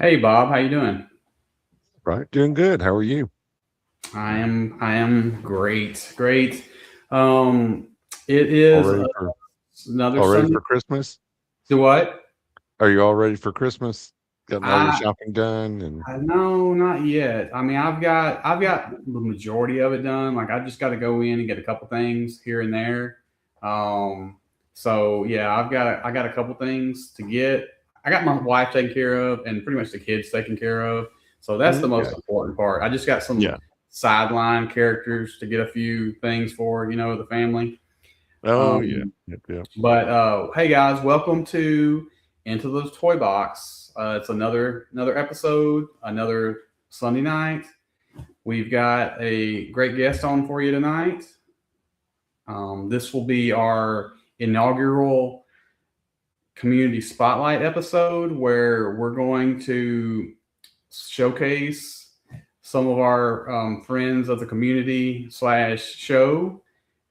Hey Bob, how you doing? Right, doing good. How are you? I am great, great. Um, it is All ready for another all ready Sunday. for Christmas? Do what? Are you all ready for Christmas? Gotten all your I shopping done and I no, not yet. I mean, I've got the majority of it done. Like I just got to go in and get a couple things here and there. Um, so yeah, I got a couple things to get. I got my wife taken care of and pretty much the kids taken care of. So that's the most okay. important part. I just got some Yeah. sideline characters to get a few things for, the family. Oh yeah. Um, Yep, yep. but hey guys, welcome to Into the Toy Box. It's another episode, another Sunday night. We've got a great guest on for you tonight. This will be our inaugural community spotlight episode where we're going to showcase some of our friends of the community slash show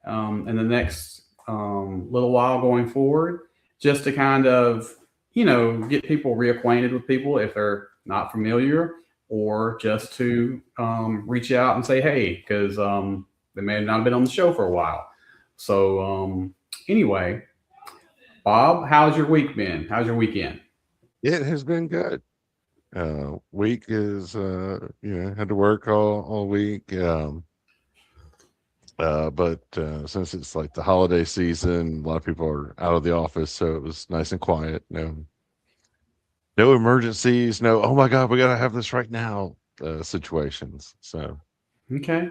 in the next little while going forward, just to kind of, get people reacquainted with people if they're not familiar, or just to reach out and say hey, because they may have not been on the show for a while. So, anyway, Bob, how's your week been? How's your weekend? It has been good. Week is had to work all week. But since it's like the holiday season, a lot of people are out of the office, so it was nice and quiet. No emergencies, no, oh my God, we gotta have this right now situations. So Okay.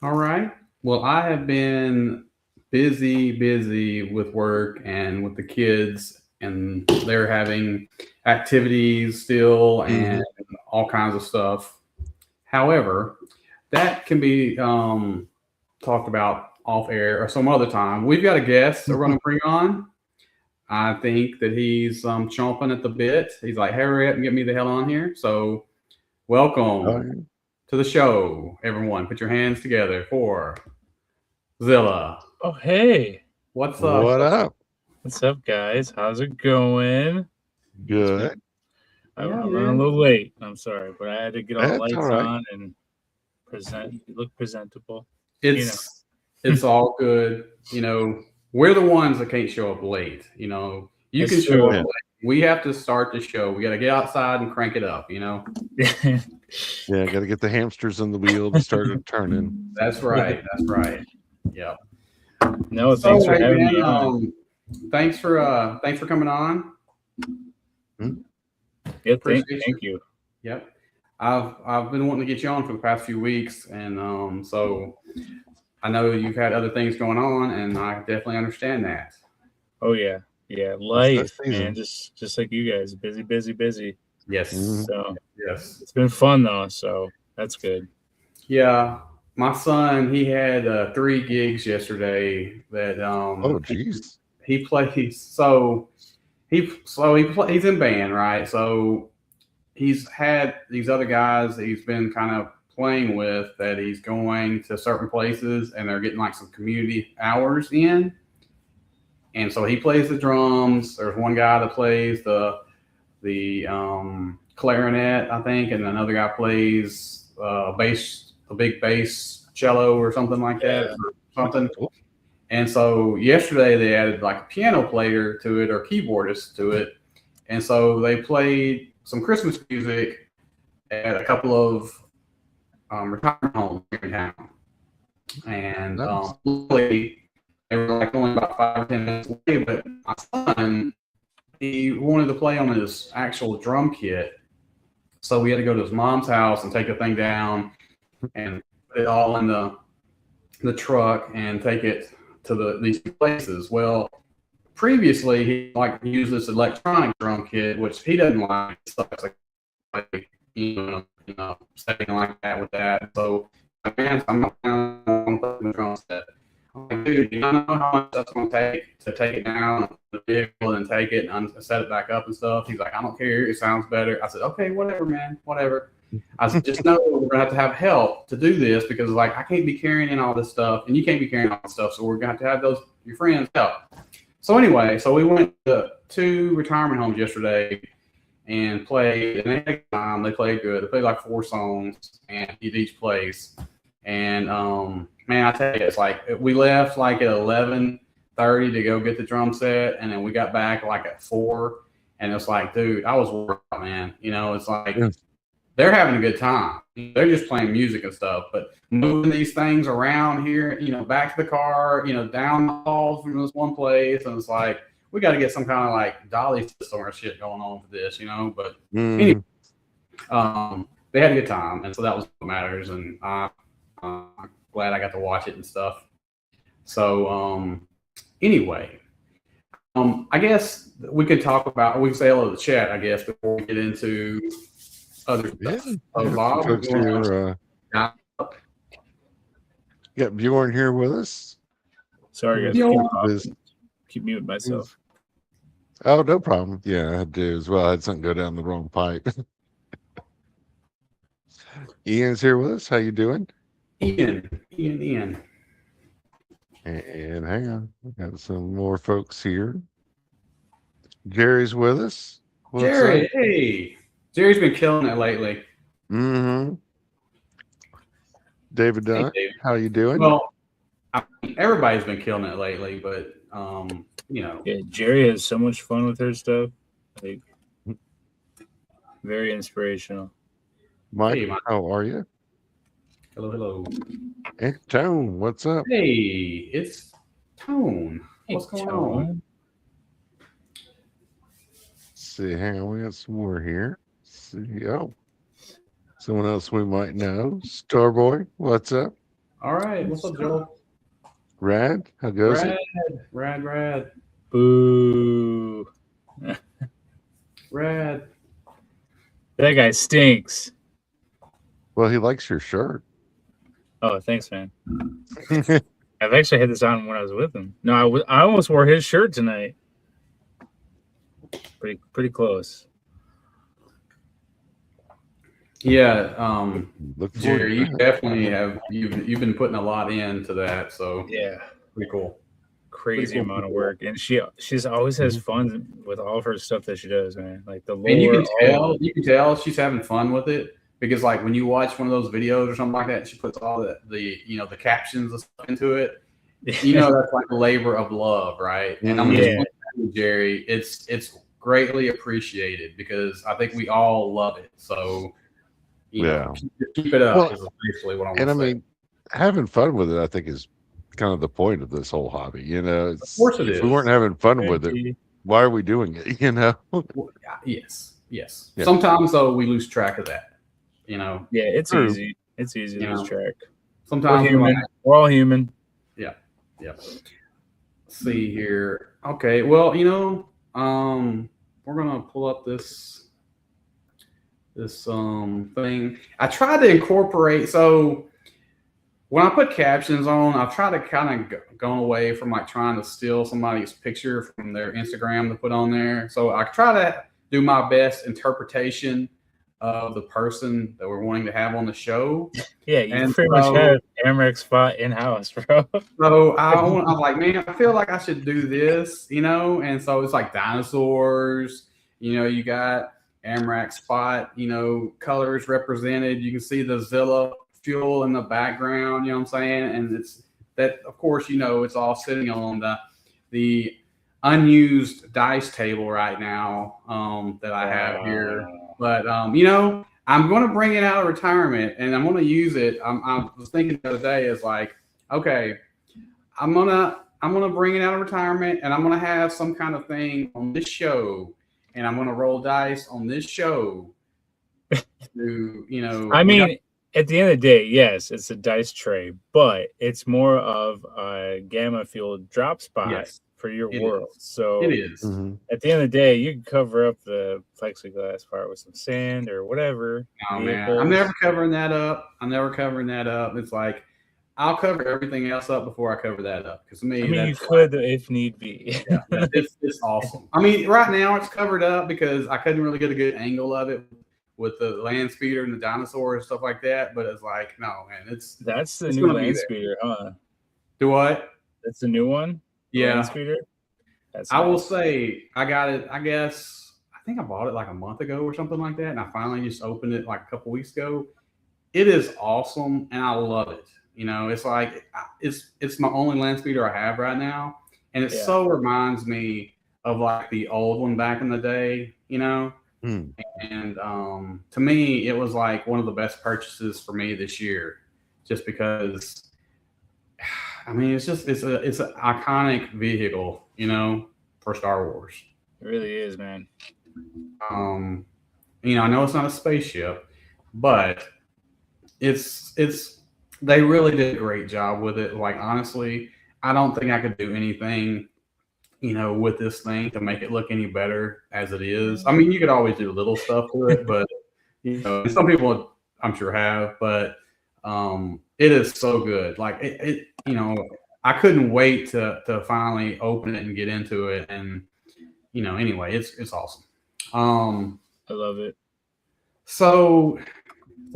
All right. Well, I have been busy with work and with the kids, and they're having activities still and mhm. all kinds of stuff. However, that can be talked about off air or some other time. We've got a guest that we're going to bring on. I think that he's chomping at the bit. He's like, hurry up and get me the hell on here. So, Oh, welcome yeah. to the show, everyone. Put your hands together for Zillah. Oh, hey. What's up? What up? What's up, guys? How's it going? It's been, Good. Yeah, I'm running a man. little late. I'm sorry, but I had to get all the That's all lights right. on and look presentable. It's it's all good. We're the ones that can't show up late. You It's can show true. up Yeah. late. We have to start the show. We got to get outside and crank it up. Yeah, got to get the hamsters in the wheel to start it turning. That's right. That's right. Yeah. No, So thanks for hey having man, me on. thanks for coming on. Hmm? Yeah, Appreciate you. thank you. Yep. I've been wanting to get you on for the past few weeks, and so I know you've had other things going on, and I definitely understand that. Oh yeah, yeah. It's that Life, man. season. Just like you guys, busy. Mhm. Yes. So Yes. it's been fun though. So that's good. Yeah. My son, he had 3 gigs yesterday that Oh, geez. he plays. He's in band, right? So he's had these other guys that he's been kind of playing with, that he's going to certain places and they're getting like some community hours in. And so he plays the drums. There's one guy that plays the clarinet, I think, and another guy plays bass, a big bass cello or something like that, Yeah. or something. Cool. And so yesterday they added like a piano player to it or keyboardist to it, and so they played some Christmas music at a couple of retirement homes here in town. And Nice. luckily, they were like only about 5 or 10 minutes away. But my son, he wanted to play on his actual drum kit, so we had to go to his mom's house and take the thing down and put it all in the truck and take it to these places. Well, previously he like used this electronic drum kit, which he doesn't like. Stuff like setting like that with that. So man, I'm not on the drum set. I'm like, dude, you don't know how much that's going to take it down the vehicle and take it and set it back up and stuff. He's like, I don't care. It sounds better. I said, okay, whatever, man, whatever. I said, just know we're gonna have help to do this, because like I can't be carrying in all this stuff and you can't be carrying all this stuff, so we're gonna have those your friends help. So anyway, so we went to 2 retirement homes yesterday, and played. And they had a good time. They played good. They played like 4 songs and at each place. And man, I tell you, it's like we left like at 11:30 to go get the drum set, and then we got back like at 4. And it's like, dude, I was worried, man. You know, it's like they're having a good time. They're just playing music and stuff, but moving these things around here, you know, back to the car, you know, down the hall from this one place, and it's like we got to get some kind of like dolly system or shit going on for this, you know. But anyway, they had a good time, and so that was what matters. And I'm glad I got to watch it and stuff. So anyway. I guess we could talk about, we can say hello to the chat, I guess, before we get into other stuff. Bob, folks here, got Bjorn here with us. Sorry, guys. Keep muting myself. Oh, no problem. Yeah, I had to as well. I had something go down the wrong pipe. Ian's here with us. How you doing? Ian. And hang on, we got some more folks here. Jerry's with us. What's Jerry, up? hey. Jerry's been killing it lately. Mm-hmm. David Dunn, Hey, David. how you doing? Well, I mean, everybody's been killing it lately, but you know. Yeah, Jerry has so much fun with her stuff. Like, very inspirational. Mike, Hey, Mike. how are you? Hello. Hey, Tone, what's up? Hey, it's Tone. What's going on? Let's see, hang on, we got some more here. Let's see, oh, someone else we might know. Starboy, what's up? All right. What's up, Joel? Rad, how goes it? Rad. Boo. Rad. That guy stinks. Well, he likes your shirt. Oh, thanks, man. I've actually had this on when I was with him. No, I almost wore his shirt tonight. Pretty close. Yeah, Look forward Jerry, to you that. definitely have you've been putting a lot into that, so Yeah, pretty cool. crazy Pretty cool. amount of work, and she's always has fun with all of her stuff that she does, man. Like the lore. And you can tell she's having fun with it because, like, when you watch one of those videos or something like that, she puts all the you know the captions and stuff into it. You know that's like a labor of love, right? And I'm just telling you, Jerry, it's greatly appreciated because I think we all love it. So you know, keep it up. Well, is basically what I want and to I say. mean, having fun with it, I think, is kind of the point of this whole hobby. You know, Of course it if is. we weren't having fun with it, why are we doing it? You know? Yes. Yeah. Sometimes though we lose track of that. You know. Yeah, it's True. easy. It's easy to lose track. Sometimes we're all human. Yeah. Let's see here. Okay. Well, you know, we're gonna pull up this thing. I tried to incorporate. So when I put captions on, I've tried to kind of go away from like trying to steal somebody's picture from their Instagram to put on there. So I try to do my best interpretation of the person that we're wanting to have on the show. Yeah, you pretty much have Amrek's spot in house, bro. So I'm like, man, I feel like I should do this, you know. And so it's like dinosaurs, you know. You got Amrak spot, you know, colors represented. You can see the Zillah fuel in the background, you know what I'm saying? And it's that, of course, you know, it's all sitting on the unused dice table right now that I have here. But you know, I'm going to bring it out of retirement and I'm going to use it. I was thinking the other day is like, okay, I'm gonna bring it out of retirement and I'm gonna have some kind of thing on this show and I'm gonna roll dice on this show. To, you know, I mean, at the end of the day, yes, it's a dice tray, but it's more of a gamma fueled drop spot for your world. So it is. At the end of the day, you can cover up the plexiglass part with some sand or whatever. Oh man, I'm never covering that up. It's like I'll cover everything else up before I cover that up. Because to me, I mean, you could if need be. It's awesome. I mean, right now it's covered up because I couldn't really get a good angle of it with the land speeder and the dinosaur and stuff like that. But it's like, no, man, that's the new land speeder, huh? Do what? That's the new one. Yeah. Land speeder. I will say I got it. I guess I think I bought it like a month ago or something like that, and I finally just opened it like a couple weeks ago. It is awesome, and I love it. It's like it's my only land speeder I have right now, and it so reminds me of like the old one back in the day. Mm. And to me, it was like one of the best purchases for me this year, just because. I mean, it's an iconic vehicle, for Star Wars. It really is, man. I know it's not a spaceship, but it's they really did a great job with it. Like, honestly, I don't think I could do anything, with this thing to make it look any better as it is. I mean, you could always do little stuff to it, but some people I'm sure have, but it is so good. Like I couldn't wait to finally open it and get into it. And anyway, it's awesome. I love it. So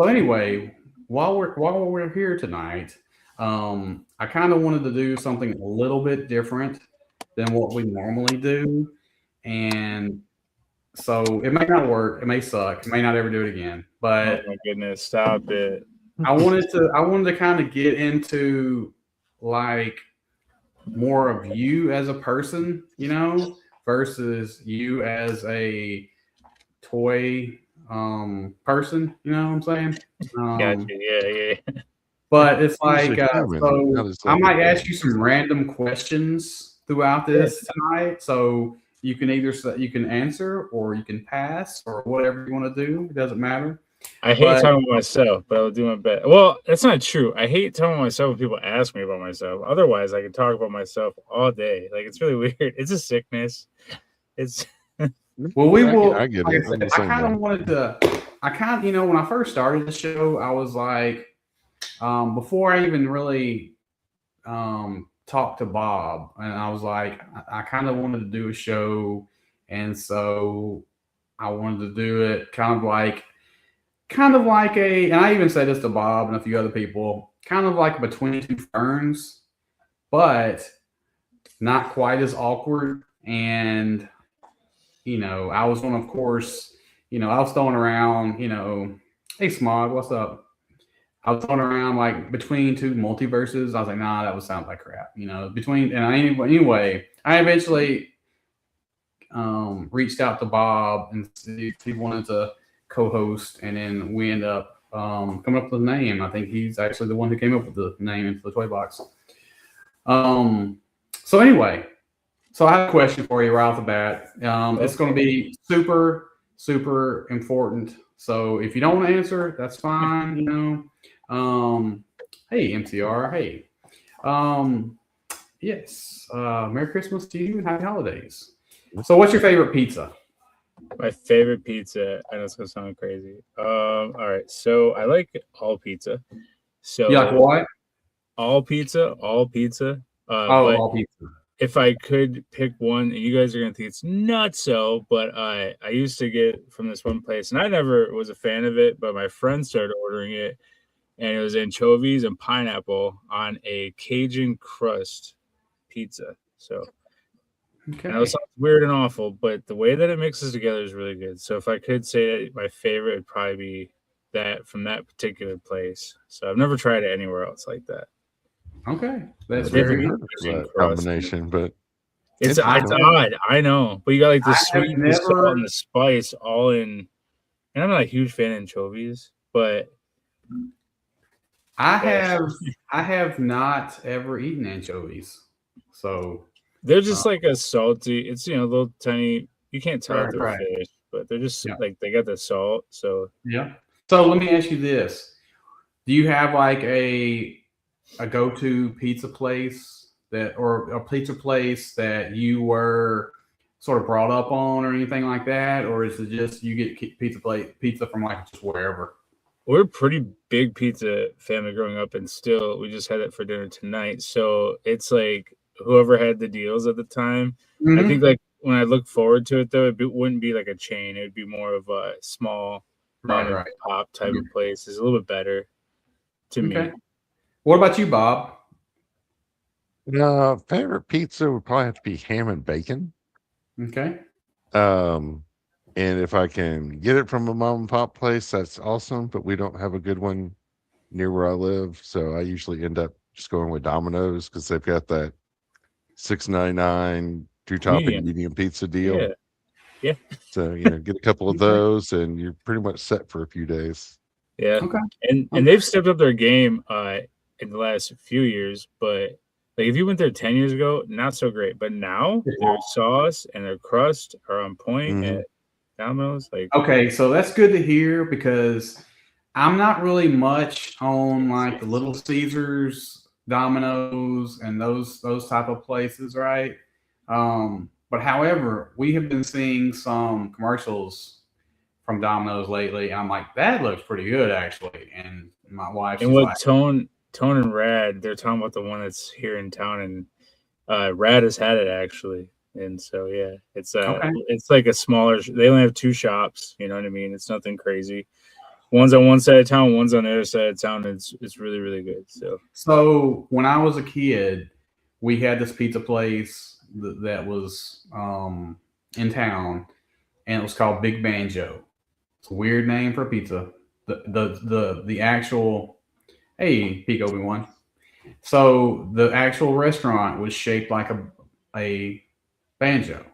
anyway, while we're here tonight, I kind of wanted to do something a little bit different than what we normally do, and so it may not work, it may suck, it may not ever do it again. But oh my goodness, stop it! I wanted to kind of get into like more of you as a person, versus you as a toy person. You know what I'm saying? Gotcha. Yeah. But it's like so I might ask you some random questions throughout this tonight. So you can answer or you can pass or whatever you want to do. It doesn't matter. I hate talking about myself, but I'll do my best. Well, that's not true. I hate talking about myself when people ask me about myself. Otherwise, I can talk about myself all day. Like, it's really weird. It's a sickness. It's well, we will. I get it. I kind of wanted to. When I first started the show, I was like, before I even really talked to Bob, and I was like, I kind of wanted to do a show, and so I wanted to do it kind of like and I even said this to Bob and a few other people, kind of like Between Two Ferns, but not quite as awkward. And I was one, of course, I was throwing around, hey Smog, what's up? I was throwing around like between two multiverses. I was like, nah, that would sound like crap, anyway, I eventually reached out to Bob and see if he wanted to co-host, and then we end up coming up with a name. I think he's actually the one who came up with the name Into the Toybox. So anyway, so I have a question for you right off the bat. It's going to be super, super important. So if you don't want to answer, that's fine. Hey MCR, hey. Yes. Merry Christmas to you and happy holidays. So what's your favorite pizza? My favorite pizza. I know it's gonna sound crazy. All right. So I like all pizza. So you like what? All pizza. All pizza. All pizza. If I could pick one, and you guys are gonna think it's nutso, but I used to get from this one place, and I never was a fan of it, but my friend started ordering it, and it was anchovies and pineapple on a Cajun crust pizza. So okay. I know it sounds weird and awful, but the way that it mixes together is really good. So if I could say that my favorite would probably be that from that particular place. So I've never tried it anywhere else like that. Okay, that's very good combination, but it's odd. I know, but you got like the sweet, the salt, and the spice all in. And I'm not a huge fan of anchovies, but I have not ever eaten anchovies, so they're just like a salty. It's little tiny. You can't tell if they're fish, but they're just like they got the salt. So yeah. So let me ask you this: do you have like a go-to pizza place or a pizza place that you were sort of brought up on or anything like that, or is it just you get pizza from like just wherever? We're a pretty big pizza family growing up, and still we just had it for dinner tonight. So it's like whoever had the deals at the time. Mm-hmm. I think like when I look forward to it though, it wouldn't be like a chain. It would be more of a small mom and pop type of place. It's a little bit better to me. What about you, Bob? Favorite pizza would probably have to be ham and bacon. Okay. And if I can get it from a mom and pop place, that's awesome. But we don't have a good one near where I live, so I usually end up just going with Domino's because they've got that $6.99 two-topping medium pizza deal. Yeah. So get a couple of those, and you're pretty much set for a few days. Yeah. Okay. And they've stepped up their game in the last few years, but like if you went there 10 years ago, not so great. But now their sauce and their crust are on point at Domino's. Okay, so that's good to hear because I'm not really much on like the Little Caesars, Domino's, and those type of places, right? But however, we have been seeing some commercials from Domino's lately. I'm like, that looks pretty good actually. And my wife, and what Tone and Rad, they're talking about the one that's here in town, and Rad has had it actually. And so yeah, it's it's like a smaller. They only have 2 shops. You know what I mean? It's nothing crazy. One's on one side of town, one's on the other side of town. It's really, really good. So when I was a kid, we had this pizza place that was in town, and it was called Big Banjo. It's a weird name for pizza. The actual peak Obi-Wan. So the actual restaurant was shaped like a banjo.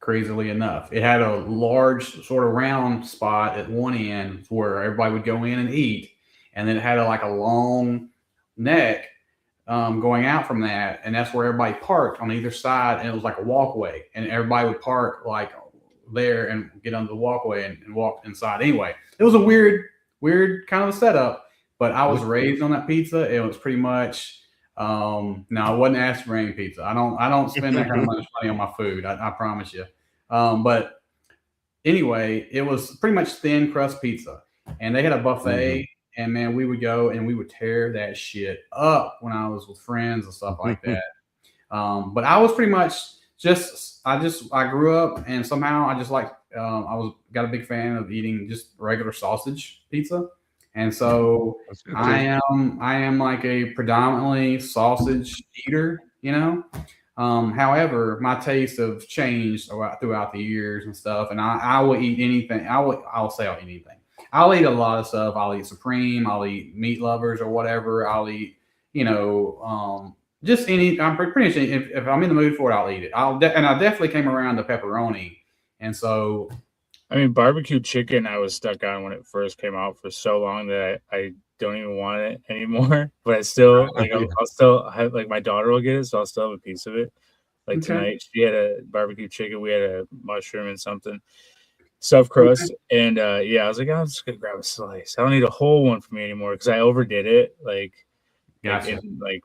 Crazily enough, it had a large sort of round spot at one end where everybody would go in and eat, and then it had like a long neck going out from that, and that's where everybody parked on either side, and it was like a walkway, and everybody would park like there and get under the walkway and walk inside. Anyway, it was a weird kind of a setup, but I was raised on that pizza. It was pretty much no, I wasn't asked for any pizza. I don't spend that kind of much money on my food. I promise you. But anyway, it was pretty much thin crust pizza, and they had a buffet. And man, we would go and we would tear that shit up when I was with friends and stuff like that. But I was pretty much I grew up, and somehow I just like got a big fan of eating just regular sausage pizza. And so I am like a predominantly sausage eater, However, my tastes have changed throughout the years and stuff, and I will eat anything. I'll say I'll eat anything. I'll eat a lot of stuff. I'll eat Supreme. I'll eat Meat Lovers or whatever. I'll eat, just any. I'm pretty sure if I'm in the mood for it, I'll eat it. I definitely came around to pepperoni, and so. I mean, barbecue chicken, I was stuck on when it first came out for so long that I don't even want it anymore. But I still I'll still have my daughter will get it, so I'll still have a piece of it. Like tonight, she had a barbecue chicken. We had a mushroom and something stuffed crust, and I was like, I'm just gonna grab a slice. I don't need a whole one for me anymore because I overdid it. In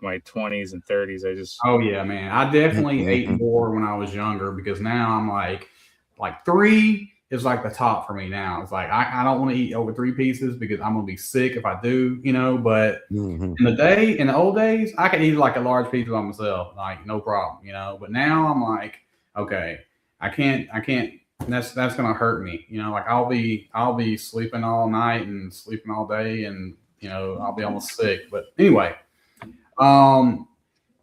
my 20s and 30s, I just. Oh yeah, man! I definitely ate more when I was younger because now I'm like 3. Is like the top for me now. It's like I don't want to eat over 3 pieces because I'm gonna be sick if I do, But in the old days, I could eat like a large pizza by myself, like no problem, But now I'm like, okay, I can't. That's gonna hurt me, Like I'll be sleeping all night and sleeping all day, and I'll be almost sick. But anyway,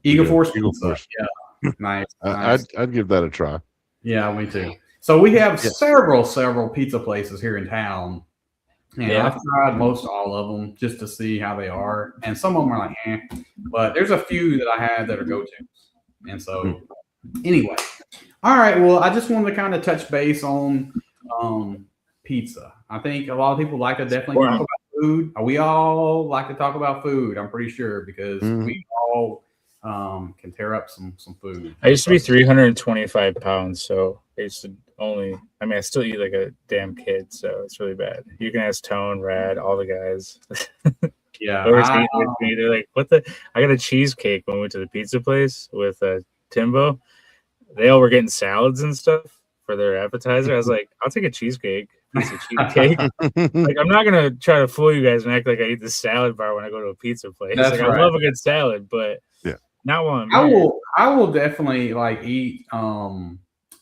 Eagle Force pizza, yeah, nice. I'd give that a try. Yeah, me too. So we have several pizza places here in town, and I've tried most all of them just to see how they are, and some of them are like, but there's a few that I have that are go-tos, and so anyway, all right. Well, I just wanted to kind of touch base on pizza. I think a lot of people like to definitely talk about food. We all like to talk about food. I'm pretty sure because we all can tear up some food. I used to be 325 pounds, so I used to I still eat like a damn kid, so it's really bad. You can ask Tone, Rad, all the guys. Yeah. They're like, what the? I got a cheesecake when we went to the pizza place with Timbo. They all were getting salads and stuff for their appetizer. I was like, I'll take a cheesecake. Piece of cheesecake. I'm not going to try to fool you guys and act like I eat the salad bar when I go to a pizza place. That's right. I love a good salad, but not while I'm I will definitely eat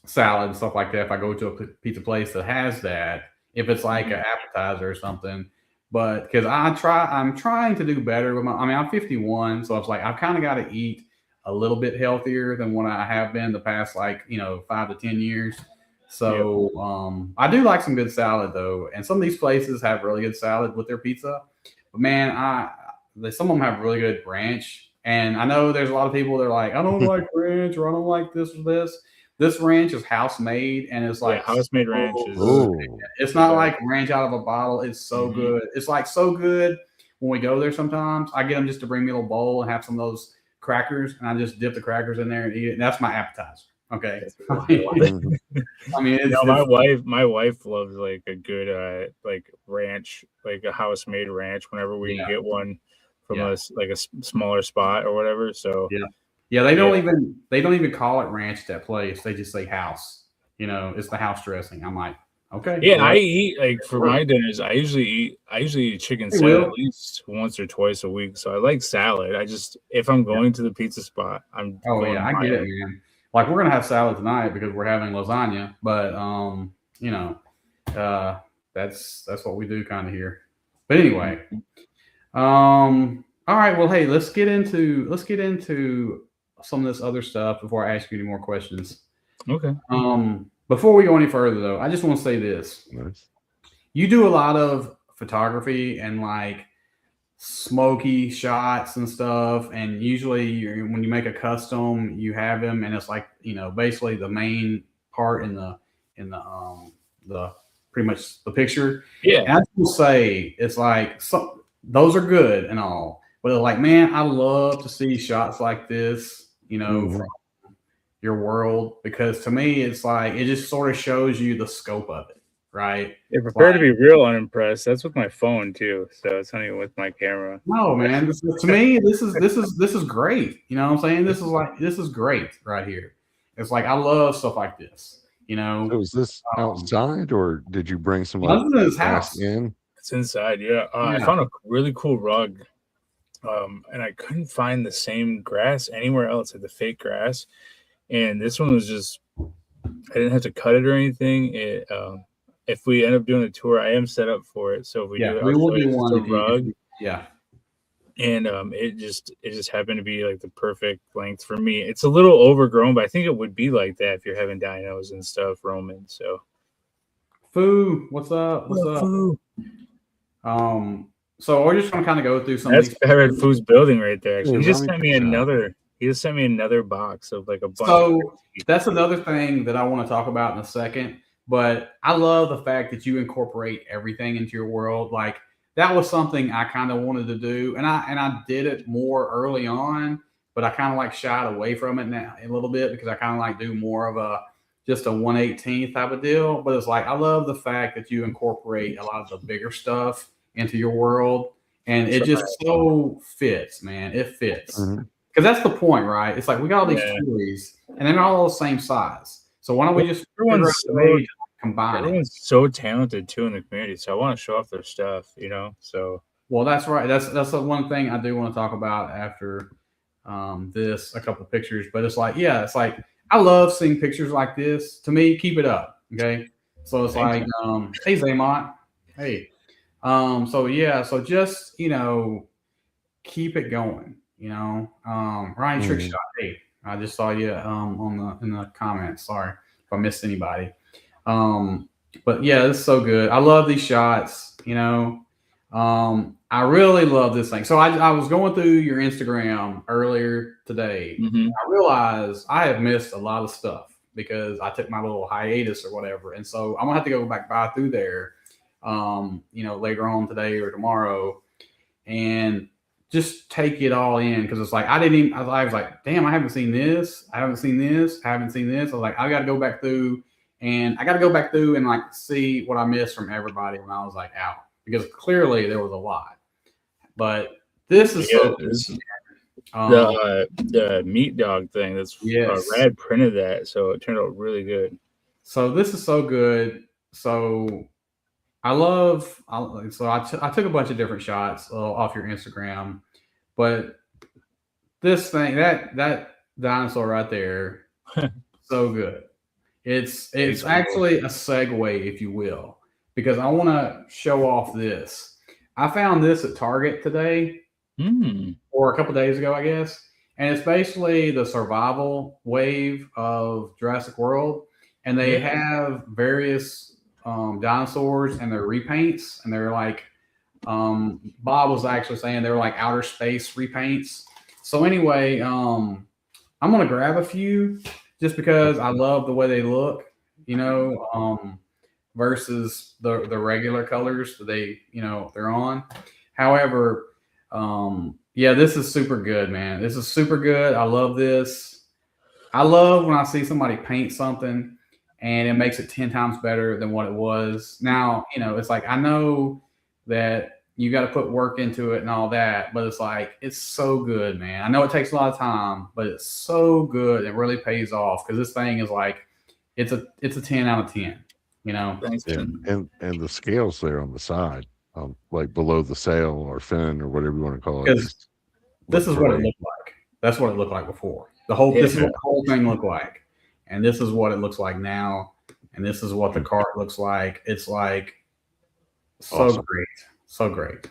salad and stuff like that if I go to a pizza place that has that, if it's like an appetizer or something. But because I'm trying to do better with I'm 51, so it's like I've kind of got to eat a little bit healthier than what I have been the past 5 to 10 years. So I do like some good salad though, and some of these places have really good salad with their pizza. But man, some of them have really good ranch, and I know there's a lot of people that are like, I don't like ranch or I don't like this or this. This ranch is house made, and it's like house made ranch is. It's not like ranch out of a bottle. It's so good. It's like so good when we go there. Sometimes I get them just to bring me a little bowl and have some of those crackers, and I just dip the crackers in there and eat it. And that's my appetizer. Okay. I mean, my wife loves like a good like ranch, like a house made ranch. Whenever we can get one from a smaller spot or whatever. So they don't even call it ranch at that place. They just say house. It's the house dressing. I'm like, okay. Yeah, I eat like for my dinners. I usually eat chicken salad at least once or twice a week. So I like salad. If I'm going to the pizza spot, I get it, man. Like we're gonna have salad tonight because we're having lasagna, but that's what we do kind of here. But anyway, all right. Well, hey, let's get into some of this other stuff before I ask you any more questions. Okay. Before we go any further, though, I just want to say this: you do a lot of photography and like smoky shots and stuff, and usually when you make a custom, you have them, and it's like basically the main part in the pretty much the picture. Yeah, and I will say it's like those are good and all, but like, man, I love to see shots like this, from your world, because to me it's like it just sort of shows you the scope of it, right? Yeah, prepare to be real unimpressed. That's with my phone too, so it's not even with my camera. No, man, to me this is great. You know what I'm saying? This is great right here. It's like I love stuff like this. So is this outside, or did you bring some house in? It's inside. Yeah. I found a really cool rug, and I couldn't find the same grass anywhere else, like the fake grass. And this one was just, I didn't have to cut it or anything. If we end up doing a tour, I am set up for it. So if we do it, we will do one. Rug. Yeah. And it just happened to be like the perfect length for me. It's a little overgrown, but I think it would be like that if you're having dinos and stuff roaming. So, Foo, what's up? What's up? Foo? So we're just gonna kind of go through some. That's Barrett Foo's building right there. Actually, he just sent me another box of like a bunch. So that's another thing that I want to talk about in a second. But I love the fact that you incorporate everything into your world. Like that was something I kind of wanted to do, and I did it more early on, but I kind of like shied away from it now a little bit because I kind of like do more of just a 1/18 type of deal. But it's like I love the fact that you incorporate a lot of the bigger stuff into your world, and it just so fits, man. It fits because that's the point, right? It's like we got all these toys, and they're not all the same size. So why don't we just combine? Everyone's so talented too in the community, so I want to show off their stuff, So well, that's right. That's the one thing I do want to talk about after this, a couple of pictures. But it's like I love seeing pictures like this. To me, keep it up, okay? So it's hey Zaymont, hey. So just keep it going. Ryan Trickshot, hey, I just saw you in the comments. Sorry if I missed anybody. But yeah, this is so good. I love these shots. I really love this thing. So I was going through your Instagram earlier today. I realized I have missed a lot of stuff because I took my little hiatus or whatever, and so I'm gonna have to go back by through there. Later on today or tomorrow, and just take it all in, because it's like I was like, damn, I haven't seen this. I haven't seen this. I was like, I got to go back through, and like see what I missed from everybody when I was like out, because clearly there was a lot. But this is the meat dog thing. That's Rad printed that, so it turned out really good. So this is so good. So I took a bunch of different shots off your Instagram, but this thing, that dinosaur right there, so good. It's actually a segue, if you will, because I want to show off this. I found this at Target today, or a couple days ago, I guess, and it's basically the survival wave of Jurassic World. and they have various dinosaurs, and they're repaints, and they're like Bob was actually saying they were like outer space repaints. So anyway, I'm gonna grab a few just because I love the way they look, versus the regular colors that they're on. However, yeah, this is super good, man. This is super good. I love this. I love when I see somebody paint something and it makes it 10 times better than what it was. Now, it's like I know that you got to put work into it and all that, but it's like it's so good, man. I know it takes a lot of time, but it's so good. It really pays off because this thing is like it's a 10 out of 10. Thanks, Yeah. And the scales there on the side, like below the sail or fin or whatever you want to call it. This is what it looked like. That's what it looked like before. This is what the whole thing looked like, and this is what it looks like now, and this is what the cart looks like. It's like so awesome. So great.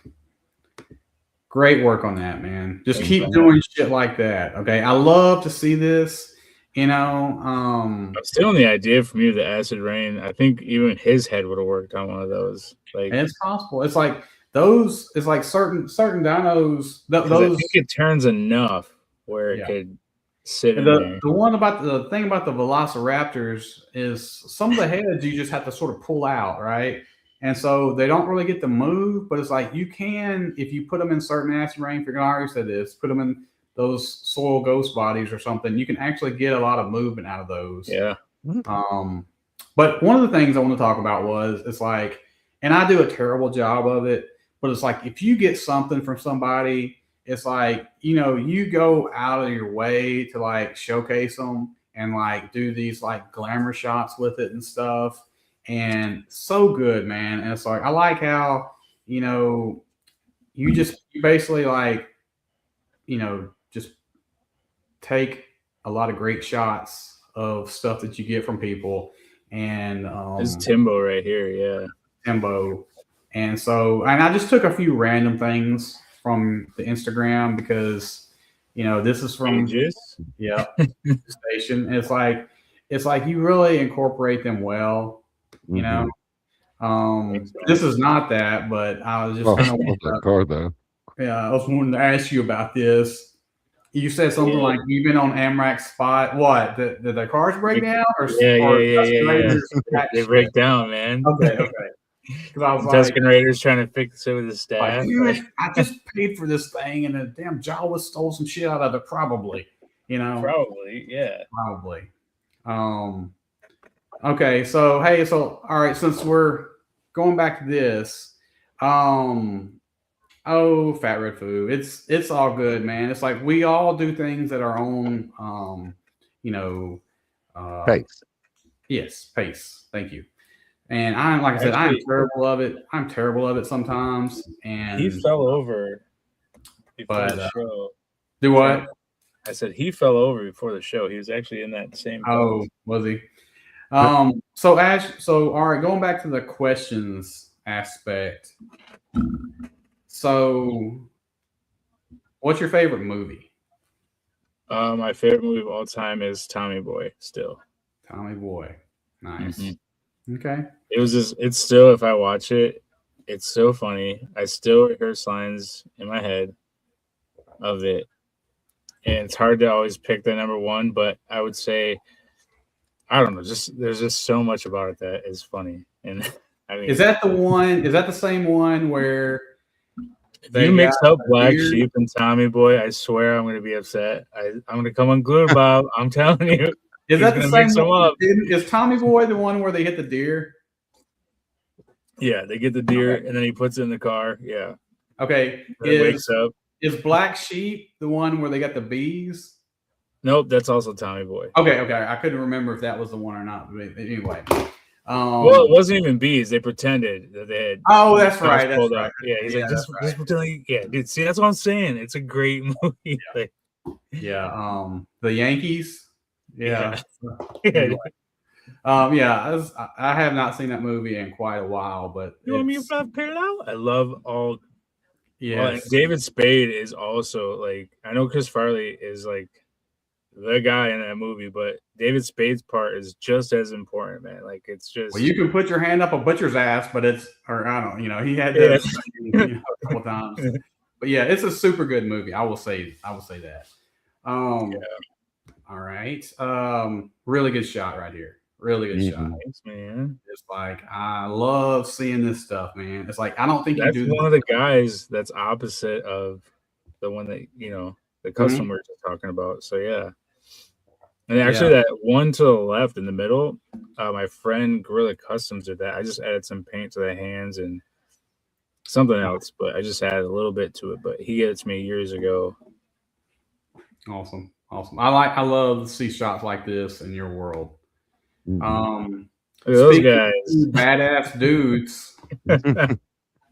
Great work on that, man. Just keep doing shit like that. Okay. I love to see this, I'm still on the idea from you, the acid rain. I think even his head would have worked on one of those. Like, and it's possible. It's like those, it's like certain dinos. Those, I think it turns enough where it could sit in there. The thing about the Velociraptors is some of the heads you just have to sort of pull out, right? And so they don't really get to move, but it's like you can, if you put them in certain acid rain, if you're going to already say this, put them in those soil ghost bodies or something, you can actually get a lot of movement out of those. Yeah. But one of the things I want to talk about it's like, and I do a terrible job of it, but it's like if you get something from somebody, it's like, you go out of your way to like showcase them and like do these like glamour shots with it and stuff. And so good, man. And it's like, I like how, you basically like, just take a lot of great shots of stuff that you get from people. And this is Timbo right here. Yeah. Timbo. And so, and I just took a few random things from the Instagram because, this is from the station. And it's like you really incorporate them well. This is not that, but I was just kind of that car though. Yeah, I was wanting to ask you about this. You said something like you've been on Amrak's spot. What? Did the cars break down? Yeah. They break down, man. Okay. Because I was Tuscan Raiders trying to fix it with the staff. I just paid for this thing, and a damn Jawa stole some shit out of it. Probably, Probably, yeah. Probably. Okay, so all right, since we're going back to this, Fat Red Foo, it's all good, man. It's like we all do things at our own pace. Yes, pace. Thank you. And I'm like I said, I'm terrible of it. I'm terrible of it sometimes. And he fell over before the show. Do what? I said he fell over before the show. He was actually in that same. Oh, was he? So all right, going back to the questions aspect. So, what's your favorite movie? My favorite movie of all time is Tommy Boy. Still, Tommy Boy, nice. Mm-hmm. Okay, it's still, if I watch it, it's so funny. I still rehearse lines in my head of it, and it's hard to always pick the number one. But I would say, I don't know, there's just so much about it that is funny. And I mean, is that the same one where? If you mix up Black Sheep and Tommy Boy, I swear I'm going to be upset. I'm going to come unglued, Bob. I'm telling you. Is that the same one? Is Tommy Boy the one where they hit the deer? Yeah, they get the deer, and then he puts it in the car. Yeah. Okay. Wakes up. Is Black Sheep the one where they got the bees? Nope, that's also Tommy Boy. Okay. I couldn't remember if that was the one or not. But anyway. Well, it wasn't even bees. They pretended that they had. Oh, that's right. That's right. Yeah, he's like, just pretend. Yeah, dude. See, that's what I'm saying. It's a great movie. Yeah. The Yankees. Yeah. Anyway. I have not seen that movie in quite a while, but you want me to fly pillow? I love all. Yeah. Well, David Spade is also like. I know Chris Farley is like the guy in that movie, but David Spade's part is just as important, man. Like it's just. Well, you can put your hand up a butcher's ass, but I don't, he had Yeah. those a couple times. But yeah, it's a super good movie. I will say that. All right. Really good shot right here. Really good shot. Thanks, man. It's like I love seeing this stuff, man. It's like I don't think that's you do one of the guys that's opposite of the one that the custom we're just talking about. So yeah. And actually, that one to the left in the middle, my friend Gorilla Customs did that. I just added some paint to the hands and something else, but I just added a little bit to it. But he gave it to me years ago. Awesome. I love to see shots like this in your world. Those guys, badass dudes.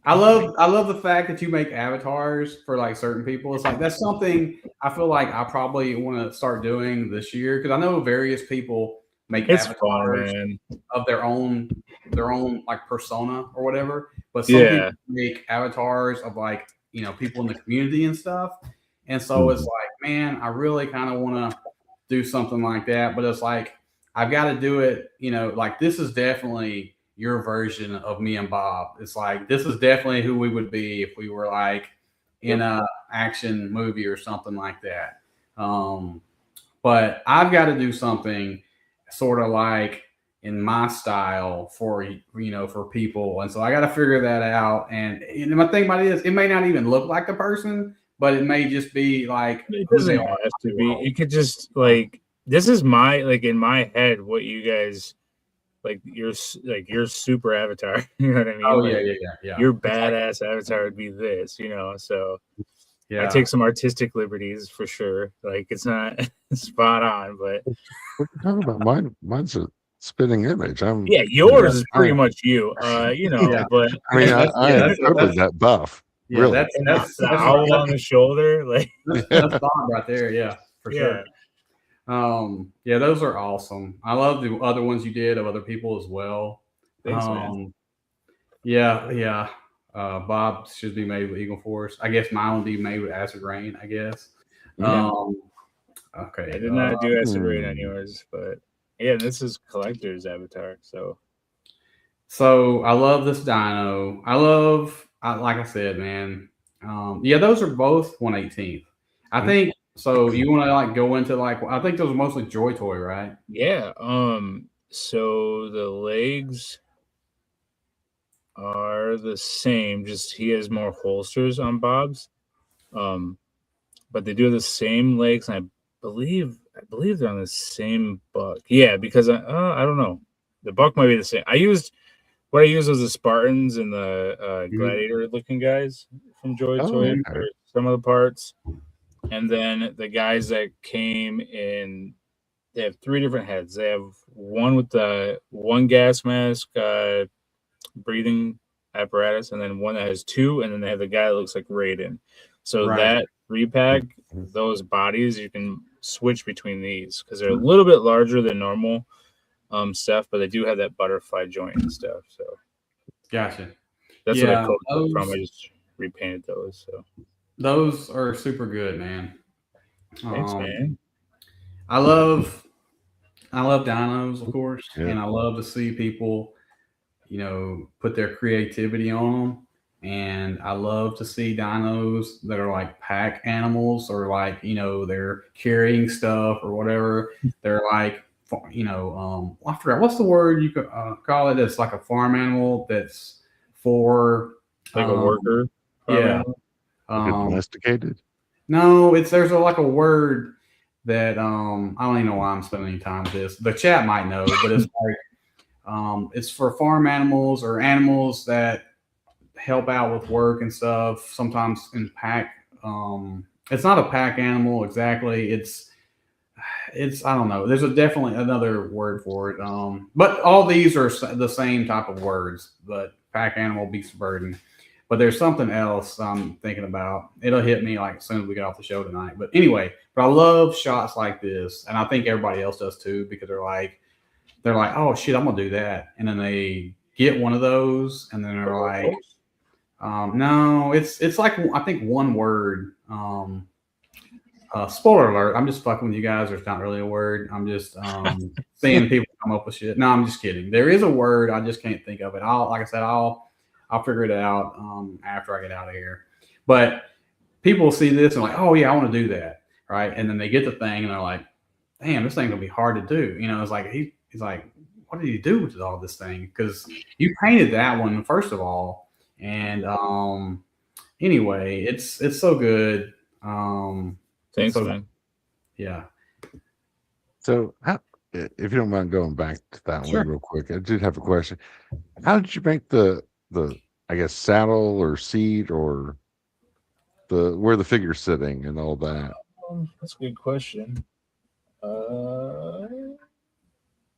I love the fact that you make avatars for like certain people. It's like that's something I feel like I probably want to start doing this year because I know various people make avatars of their own like persona or whatever. But some people make avatars of like people in the community and stuff. And so it's like, man, I really kind of want to do something like that. But it's like I've got to do it. Like this is definitely your version of me and Bob. It's like this is definitely who we would be if we were like in a action movie or something like that. But I've got to do something sort of like in my style for for people, and so I got to figure that out. And my thing about it is, it may not even look like the person, but it may just be like it doesn't have to be. It could just like this is my in my head what you guys. Like your super avatar, you know what I mean? Oh yeah. Your badass avatar would be this, So I take some artistic liberties for sure. Like it's not spot on, but what are you talking about? Mine's a spitting image. Yours is pretty much you. But I mean, I am totally that buff. Yeah, really. that's the owl on the shoulder, like that's Bob right there. Yeah, for sure. Those are awesome. I love the other ones you did of other people as well. Thanks, man. Bob should be made with Eagle Force. I guess mine will be made with Acid Rain, I guess. Okay. I did not do Acid Rain on yours, but this is collector's avatar. So I love this dino. Like I said, man. Those are both 1/18th. I think. So you want to like go into like I think those are mostly Joy Toy, right? Yeah. So the legs are the same, just he has more holsters on Bob's. But they do have the same legs, and I believe they're on the same buck. Yeah, because I don't know. The buck might be the same. What I used was the Spartans and the gladiator looking guys from Joy Toy for some of the parts. And then the guys that came in, they have 3 different heads. They have one with the one gas mask, breathing apparatus, and then one that has 2, and then they have the guy that looks like Raiden. So that 3-pack, those bodies, you can switch between these because they're a little bit larger than normal stuff, but they do have that butterfly joint and stuff. So gotcha. That's what I coded from. I just repainted those. So. Those are super good, man. Thanks, man. I love dinos, of course, and I love to see people, put their creativity on them. And I love to see dinos that are like pack animals or like, they're carrying stuff or whatever. They're like, I forgot what's the word you could call it. It's like a farm animal that's for like a worker. Animal. Domesticated? No, there's like a word that I don't even know why I'm spending any time with this. The chat might know, but it's like it's for farm animals or animals that help out with work and stuff. Sometimes in pack. It's not a pack animal exactly. It's I don't know. There's definitely another word for it. But all these are the same type of words. But pack animal, beast of burden. But there's something else I'm thinking about. It'll hit me like as soon as we get off the show tonight. But anyway, I love shots like this, and I think everybody else does too because they're like, oh shit, I'm gonna do that, and then they get one of those, and then they're like, no, it's like I think one word. Spoiler alert, I'm just fucking with you guys. There's not really a word. I'm just seeing people come up with shit. No, I'm just kidding. There is a word. I just can't think of it. Like I said, I'll figure it out after I get out of here. But people see this and like, oh yeah, I want to do that, right? And then they get the thing and they're like, damn, this thing's gonna be hard to do. It's like he's like, what did you do with all this thing? Because you painted that one first of all, and anyway, it's so good. Thanks, so, man. Yeah. So, if you don't mind going back to that Sure. one real quick, I did have a question. How did you make the I guess saddle or seat or where the figure's sitting and all that? That's a good question.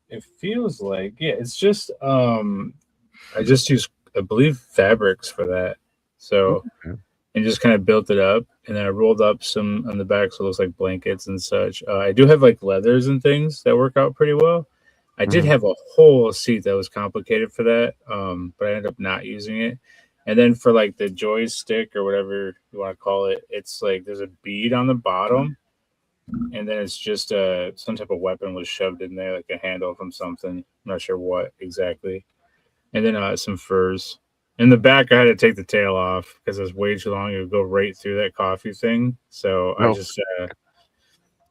It feels like it's just I just use, I believe, fabrics for that. So Okay. and just kind of built it up, and then I rolled up some on the back so it looks like blankets and such. I do have like leathers and things that work out pretty well. I did Mhm. have a whole seat that was complicated for that, but I ended up not using it. And then for like the joystick or whatever you want to call it, it's like there's a bead on the bottom, and then it's just some type of weapon was shoved in there, like a handle from something. I'm not sure what exactly. And then some furs. In the back, I had to take the tail off because it was way too long. It would go right through that coffee thing. So I Oh. just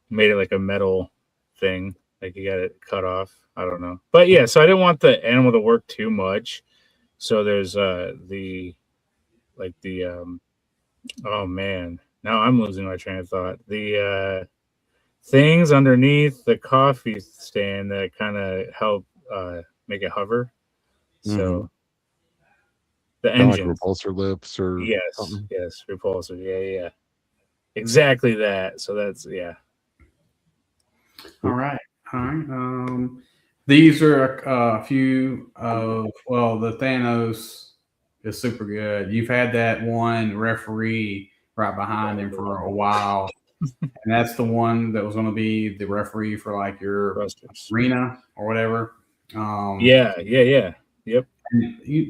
made it like a metal thing. Like you got it cut off. I don't know. But yeah, so I didn't want the animal to work too much. So there's oh man, now I'm losing my train of thought. The things underneath the coffee stand that kind of help make it hover. So the Kind of like engines. repulsor lips or something. Yes, repulsor. Yeah. Exactly that. So that's All right. These are a few of, the Thanos is super good. You've had that one referee right behind him for a while, and that's the one that was going to be the referee for like your thrusters. arena or whatever. Yeah. Yep.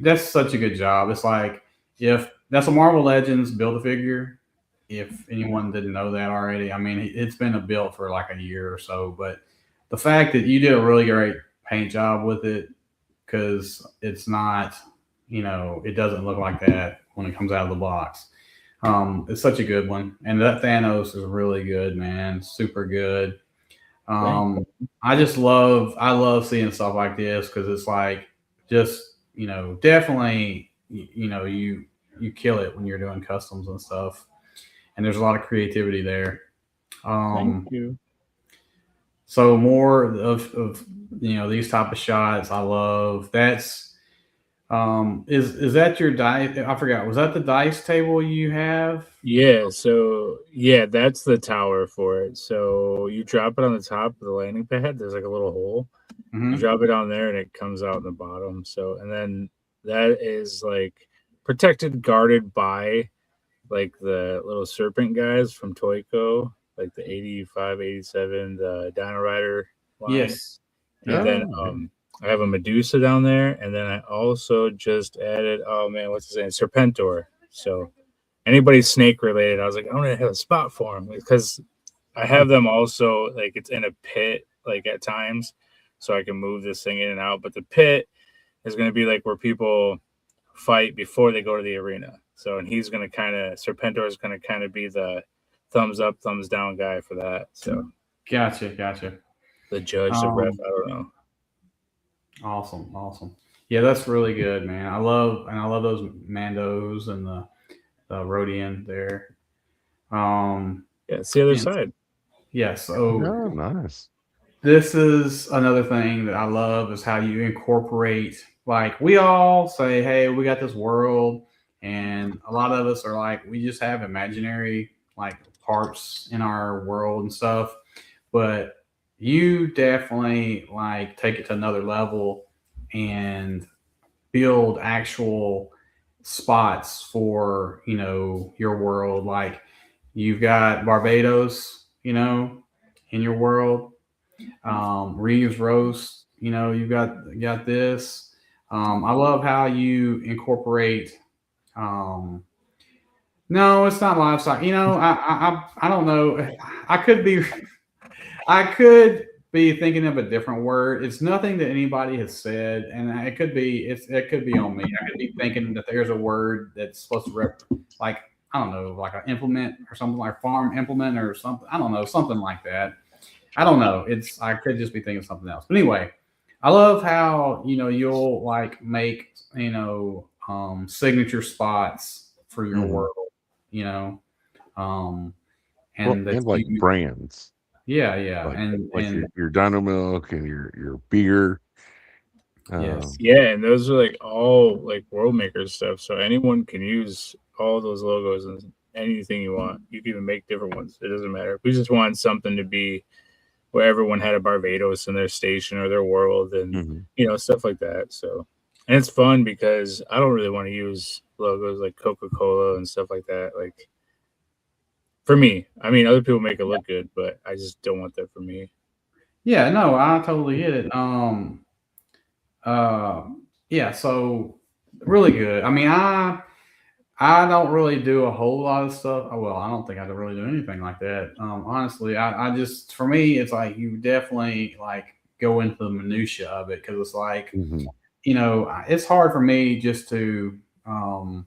That's such a good job. It's like if that's a Marvel Legends Build-A-Figure. If anyone didn't know that already, I mean, it's been a build for like a year or so, but the fact that you did a really great paint job with it, because it's not, it doesn't look like that when it comes out of the box. It's such a good one, and that Thanos is really good, man. Super good. I love seeing stuff like this because it's like just definitely you kill it when you're doing customs and stuff, and there's a lot of creativity there. Thank you. So more of these type of shots I love. That's is that your dice? I forgot. Was that the dice table you have? Yeah. So that's the tower for it. So you drop it on the top of the landing pad. There's like a little hole. Mm-hmm. You drop it on there, and it comes out in the bottom. So and then that is like protected, guarded by like the little serpent guys from Toyco, like the 85, 87, the Dino Rider line. Yes. And then I have a Medusa down there, and then I also just added, oh man, what's his name? Serpentor. So anybody snake related, I was like, I'm gonna have a spot for him because I have them also like it's in a pit, like at times, so I can move this thing in and out. But the pit is gonna be like where people fight before they go to the arena. So, and he's going to Serpentor is going to kind of be the thumbs up, thumbs down guy for that. So, Gotcha. the judge, the ref, I don't know. Awesome. Yeah, that's really good, man. I love those Mandos and the Rhodian there. It's the other side. Yes. So nice. This is another thing that I love is how you incorporate. Like we all say, hey, we got this world, and a lot of us are like, we just have imaginary like parts in our world and stuff. But you definitely like take it to another level and build actual spots for your world. Like you've got Barbados, in your world. Reeves roast, you got this. I love how you incorporate No, it's not livestock. I don't know. I could be I could be thinking of a different word. It's nothing that anybody has said, and it could be on me. I could be thinking that there's a word that's supposed to like I don't know, like an implement or something like farm implement or something. I don't know, something like that. I don't know. I could just be thinking of something else. But anyway, I love how you'll like make signature spots for your Mhm. world. You know, um, Well, and that and like you brands, yeah, like and your Dino Milk and your beer. yes. Yeah, and those are like all like world makers stuff. So anyone can use all those logos and anything you want. You can even make different ones. It doesn't matter. We just want something to be where everyone had a Barbados in their station or their world and Mhm. stuff like that. So and it's fun because I don't really want to use logos like Coca-Cola and stuff like that. Like for me, I mean other people make it look good, but I just don't want that for me. Yeah, no, I totally get it. Uh, yeah, so really good. I mean, I don't really do a whole lot of stuff. Well, I don't think I really do anything like that. Honestly, I just for me, it's like you definitely like go into the minutia of it because it's like Mhm. it's hard for me just to um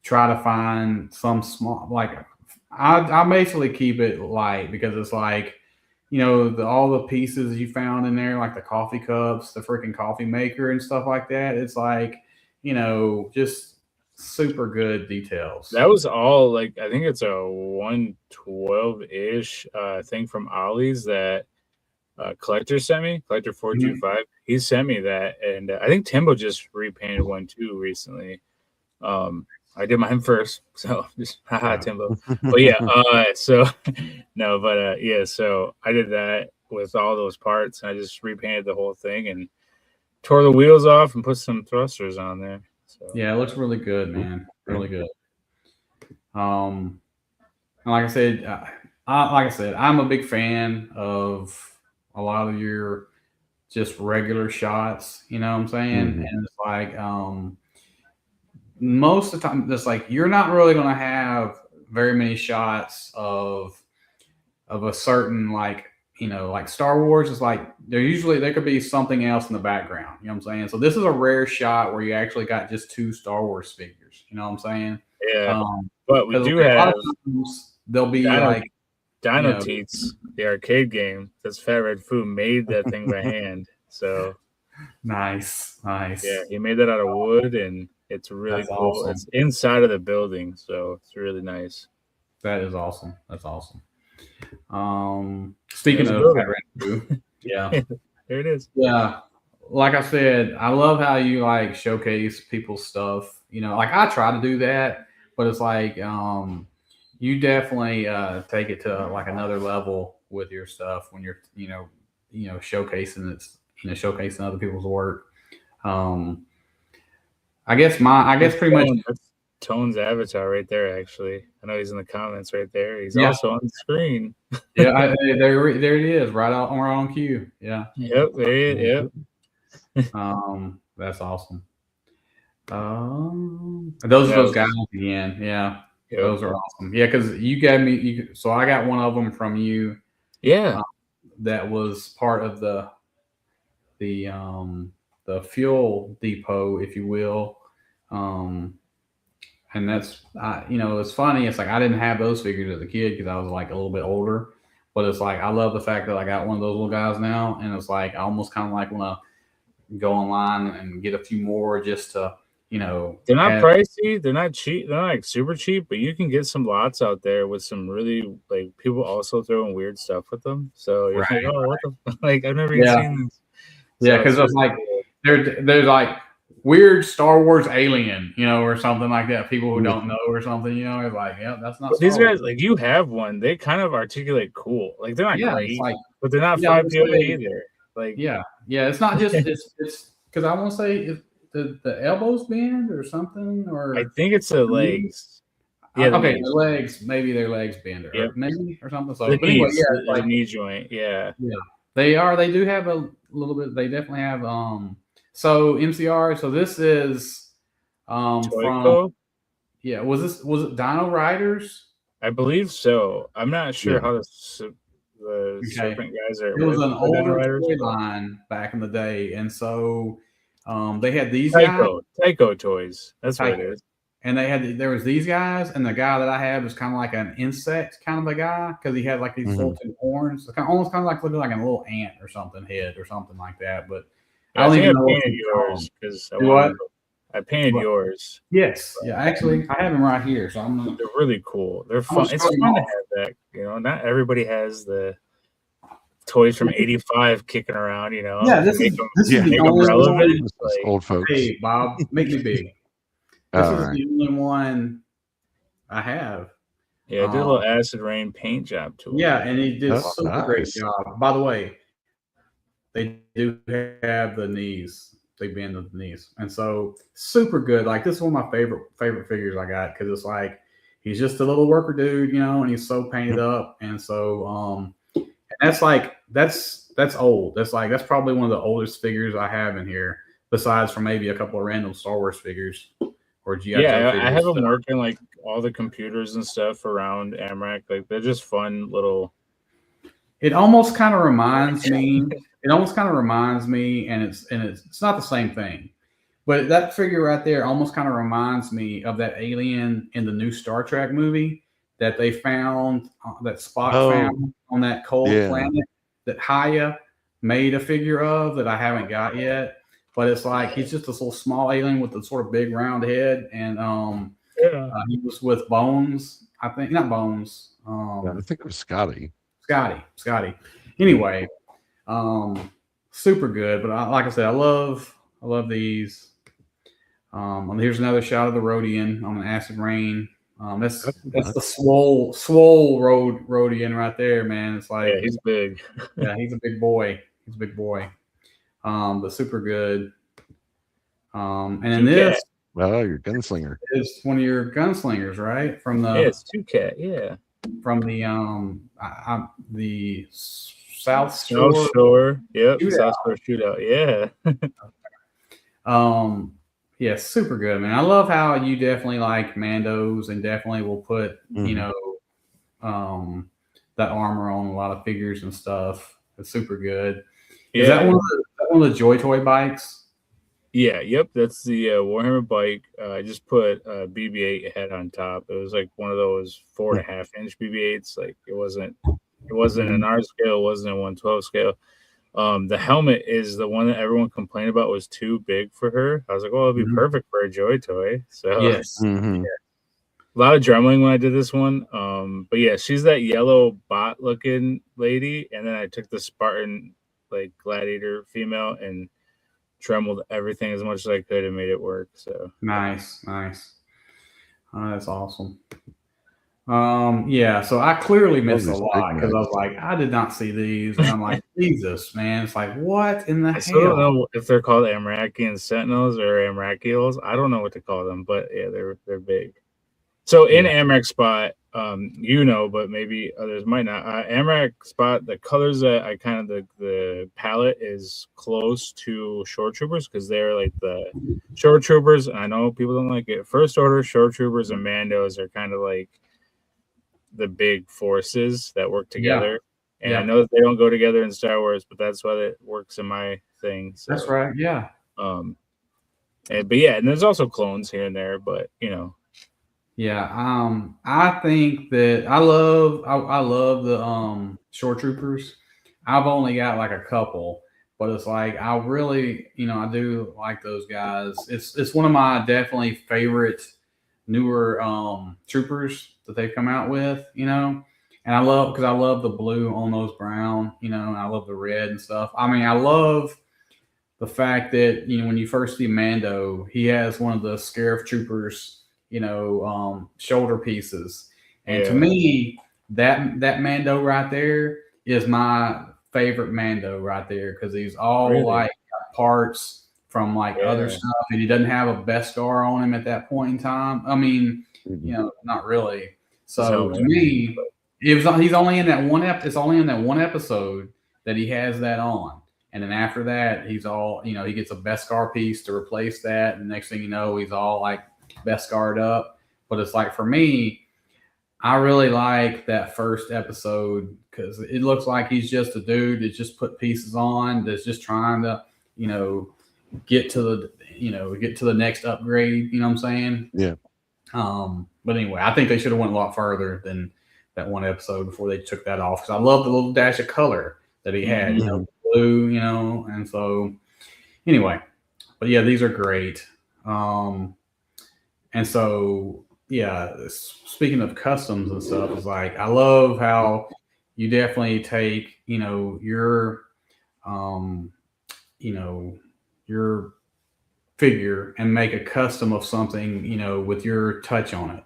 try to find some small like I basically keep it light because it's like all the pieces you found in there like the coffee cups, the freaking coffee maker and stuff like that. It's like just super good details. That was all like I think it's a 112 ish thing from Ollie's that collector sent me, collector Mhm. 425. He sent me that, and I think Timbo just repainted one too recently. I did mine first, so just haha Yeah. Timbo. But yeah, so no, but yeah, so I did that with all those parts, and I just repainted the whole thing and tore the wheels off and put some thrusters on there. So Yeah, it looks really good, Cool. man. Yeah. Really good. And like I said, I'm a big fan of a lot of your just regular shots. You know what I'm saying? Mhm. And it's like most of the time, it's like you're not really going to have very many shots of a certain like Star Wars is like there could be something else in the background. You know what I'm saying? So this is a rare shot where you actually got just two Star Wars figures. You know what I'm saying? yeah, Um, but we because do like, a lot have of times they'll be Dino like you Dino know Teats, the arcade game. That's Fat Red Foo made that thing by hand. So nice, yeah, nice. he made that out of wood, and it's really That's cool. awesome. It's inside of the building, so it's really nice. That is awesome. That's awesome. Speaking There's a of building. Fat Ranch, yeah, There it is. yeah. Like I said, I love how you like showcase people's stuff. Like I try to do that, but it's like you definitely take it to like another level with your stuff when you're showcasing showcasing other people's work. Um, I guess That's pretty much Tone's avatar right there. Actually, I know he's in the comments right there. He's yeah, also on the screen. yeah. There it is, right on cue. Yeah. Yep, there he is. Yep. That's awesome. Those are That those was, guys again. Yeah, yep. those are awesome. Yeah, because you gave me. So I got one of them from you. Yeah. That was part of the the fuel depot, if you will. Um, and it's funny. It's like I didn't have those figures as a kid because I was like a little bit older. But it's like I love the fact that I got one of those little guys now, and it's like I almost kind of like want to go online and get a few more just to They're not have pricey. They're not cheap. They're not like super cheap, but you can get some lots out there with some really like people also throwing weird stuff with them. So you're like, right. oh, what the like? I've never even Yeah, seen this. yeah, So because it's it's really like cool. there's like weird Star Wars alien, or something like that. People who Yeah. don't know or something, it's like, yeah, that's not But these Star Wars. guys, like you have one, they kind of articulate cool. Like they're not Yeah, it's great, like but they're not yeah, I five would POA say either. Like yeah. It's not just it's because I want to say if the elbows bend or something I or think it's the the knees. legs. Yeah, the Okay, knees. maybe their legs bend Yep. or maybe or something. The So, but anyway, knees. yeah, it's There's a like knee joint. Yeah. yeah, they do have a little bit. They definitely have so MCR. So this is from Toyco. Yeah, was it Dino Riders? I believe so. I'm not sure Yeah. how the Okay. serpent guys are. It was with an the Dino older Riders. toy line back in the day, and so they had these guys. Tyco toys. That's what it Tyco. is. And there was these guys, and the guy that I had was kind of like an insect kind of a guy because he had like these little two horns, almost kind of like looking like a little ant or something head or something like that. But I don't think even I know what painted to call yours them. because What? I painted What? yours. Yes, yeah. Actually, I have them right here, so I'm gonna. They're really cool. They're fun. It's fun to have that. You know, not everybody has the toys from '85 kicking around. You know, Yeah, this is the only relevant. one. Like, old folks. Hey, Bob, make me big. This is right. the only one I have. Yeah, I did a little acid rain paint job to it. Yeah, and he did a super great nice. job. By the way, they do have the knees. They bend the knees, and so super good. Like this is one of my favorite figures I got because it's like he's just a little worker dude, you know, and he's so painted up, and so and that's old. That's probably one of the oldest figures I have in here, besides from maybe a couple of random Star Wars figures or GI Joe figures. I have them working like all the computers and stuff around AMRAC. Like they're just fun little. It almost kind of reminds me. And it's not the same thing, but that figure right there almost kind of reminds me of that alien in the new Star Trek movie that they found, that Spock found on that cold planet that Haya made a figure of that I haven't got yet. But it's like he's just this little small alien with a sort of big round head, and he was with Bones. I think not Bones. I think it was Scotty. Scotty. Anyway, super good. But like I said, I love these. Here's another shot of the Rhodian on an acid rain. That's the swole Rhodian right there, man. It's like he's big. Yeah, he's a big boy. But super good. And then this. Well, your gunslinger is one of your gunslingers, right? From the it's 2Cat, yeah. From the South Shore. Yep, South Shore Shootout. Yeah. Yeah, super good, man. I love how you definitely like Mandos and definitely will put you know that armor on a lot of figures and stuff. It's super good. Is that one of the Joy Toy bikes? Yeah, yep, that's the Warhammer bike. I just put a BB-8 head on top. It was like one of those 4.5-inch BB-8s. Like it wasn't an R scale, it wasn't a 112 scale. The helmet is the one that everyone complained about was too big for her. I was like, well, it'd be perfect for a Joy Toy. So yes. Yeah. A lot of dremeling when I did this one. But yeah, she's that yellow bot looking lady, and then I took the Spartan like gladiator female and trembled everything as much as I could and made it work. So nice. That's awesome. Yeah, so I clearly missed a lot because I was like, I did not see these, and I'm like, Jesus, man, it's like, what in the hell? I still don't know if they're called Amrakian Sentinels or Amrakiels. I don't know what to call them, but yeah, they're big. So in Amrak Spot, but maybe others might not. Amrak Spot, the colors that I kind of the palette is close to Shore Troopers because they're like the Shore Troopers. I know people don't like it. First Order, Shore Troopers, and Mandos are kind of like the big forces that work together. Yeah. And I know that they don't go together in Star Wars, but that's why it works in my thing. So, that's right. Yeah. And there's also clones here and there, but Yeah, I think that I love the Shore Troopers. I've only got like a couple, but it's like I really, I do like those guys. It's one of my definitely favorite newer troopers that they've come out with, and I love the blue on those brown, and I love the red and stuff. I mean, I love the fact that when you first see Mando, he has one of the Scarif Troopers shoulder pieces. And to me, that Mando right there is my favorite Mando right there because he's all like parts from like other stuff, and he doesn't have a Beskar on him at that point in time. I mean, not really. So to me, he's only in that one it's only in that one episode that he has that on. And then after that, he's all, he gets a Beskar piece to replace that. And the next thing you know, he's all like Bescarred up. But it's like for me, I really like that first episode because it looks like he's just a dude that just put pieces on, that's just trying to, get to the next upgrade. You know what I'm saying? Yeah. But anyway, I think they should have went a lot further than that one episode before they took that off. Because I love the little dash of color that he had, blue, and so anyway. But yeah, these are great. And so yeah, speaking of customs and stuff, it's like I love how you definitely take your figure and make a custom of something with your touch on it.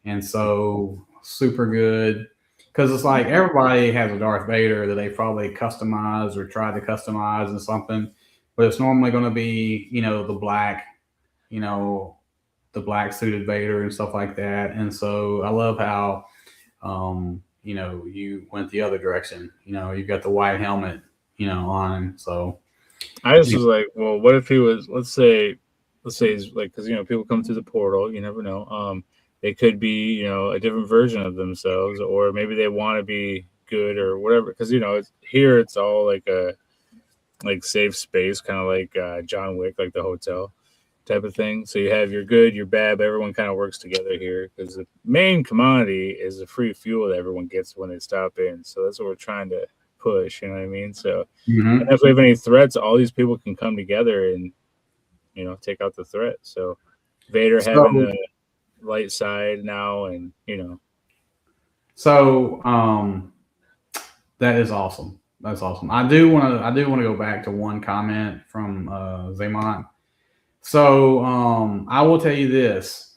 And so super good because it's like everybody has a Darth Vader that they probably customize or try to customize and something, but it's normally going to be the black suited Vader and stuff like that. And so I love how you went the other direction. You've got the white helmet on. So I just was like, well, what if he was, let's say he's like, because people come through the portal, you never know. They could be a different version of themselves, or maybe they want to be good or whatever. Because it's all like a safe space, kind of like John Wick, like the hotel type of thing. So you have your good, your bad, but everyone kind of works together here because the main commodity is the free fuel that everyone gets when they stop in. So that's what we're trying to push, you know what I mean? So and if we have any threats, all these people can come together and take out the threat. So Vader having the light side now, and so that is awesome. That's awesome. I do want to go back to one comment from Zaymont. So I will tell you this.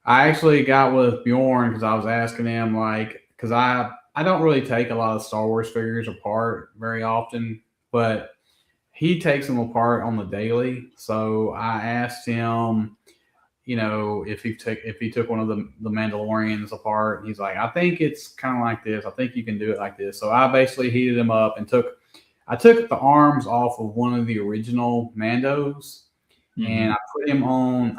I actually got with Bjorn because I was asking him because I don't really take a lot of Star Wars figures apart very often, but he takes them apart on the daily. So I asked him, if he took one of the Mandalorians apart, and he's like, I think it's kind of like this. I think you can do it like this. So I basically heated him up and took the arms off of one of the original Mandos, and I put him on,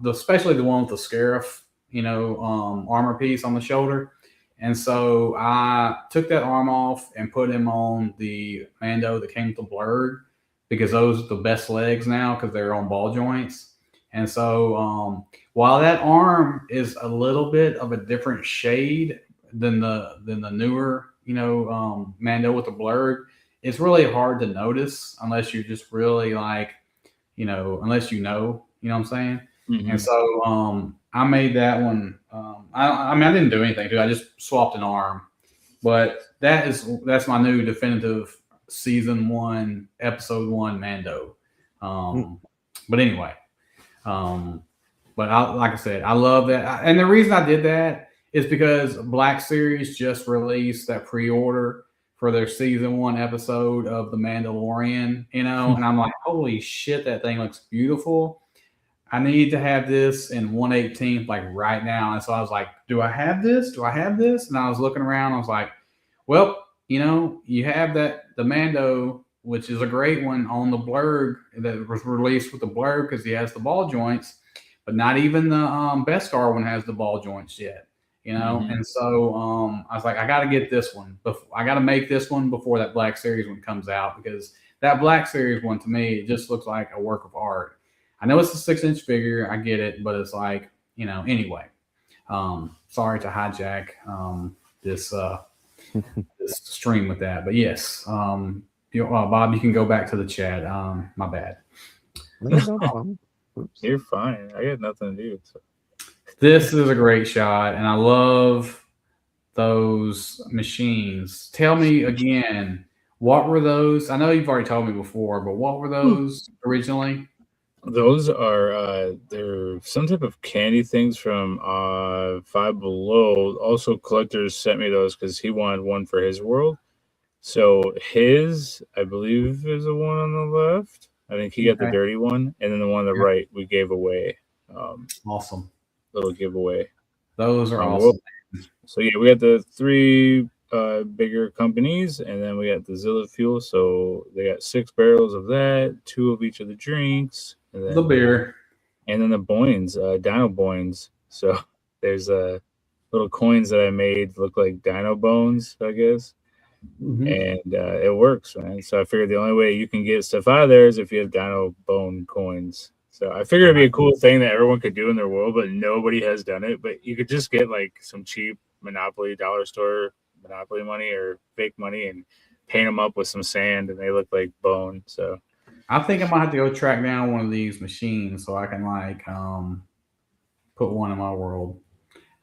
especially the one with the Scarif, armor piece on the shoulder. And so I took that arm off and put him on the Mando that came with the blurred, because those are the best legs now because they're on ball joints. And so while that arm is a little bit of a different shade than the newer, Mando with the blurred, it's really hard to notice unless you're just really unless what I'm saying? And so I made that one. I didn't do anything to it. I just swapped an arm. But that's my new definitive season 1, episode 1 Mando. But anyway, but like I said, I love that. And the reason I did that is because Black Series just released that pre-order for their season 1 episode of The Mandalorian, and I'm like, holy shit, that thing looks beautiful. I need to have this in 1/18th, like right now. And so I was like, do I have this? Do I have this? And I was looking around. I was like, well, you have the Mando, which is a great one, on the blurg that was released with the blurg because he has the ball joints, but not even the Beskar one has the ball joints yet. And so I was like, I got to get this one. I got to make this one before that Black Series one comes out, because that Black Series one, to me, it just looks like a work of art. I know it's a 6-inch figure. I get it, but it's like, anyway. Sorry to hijack this stream with that, but yes. Bob, you can go back to the chat. My bad. You're fine. I got nothing to do. So. This is a great shot, and I love those machines. Tell me again, what were those? I know you've already told me before, but what were those originally? Those are they're some type of candy things from Five Below. Also, collectors sent me those because he wanted one for his world. So his, I believe, is the one on the left. I think he got the dirty one, and then the one on the right we gave away. Awesome. Little giveaway. Those are awesome. So yeah, we got the 3 bigger companies, and then we got the Zillah fuel. So they got 6 barrels of that, 2 of each of the drinks, and then the beer, and then the Boynes, Dino Boynes. So there's little coins that I made look like dino bones, I guess. And it works, man. So I figured the only way you can get stuff out of there is if you have dino bone coins. So I figured it'd be a cool thing that everyone could do in their world, but nobody has done it. But you could just get like some cheap Monopoly dollar store Monopoly money or fake money and paint them up with some sand, and they look like bone. So I think I might have to go track down one of these machines so I can like put one in my world.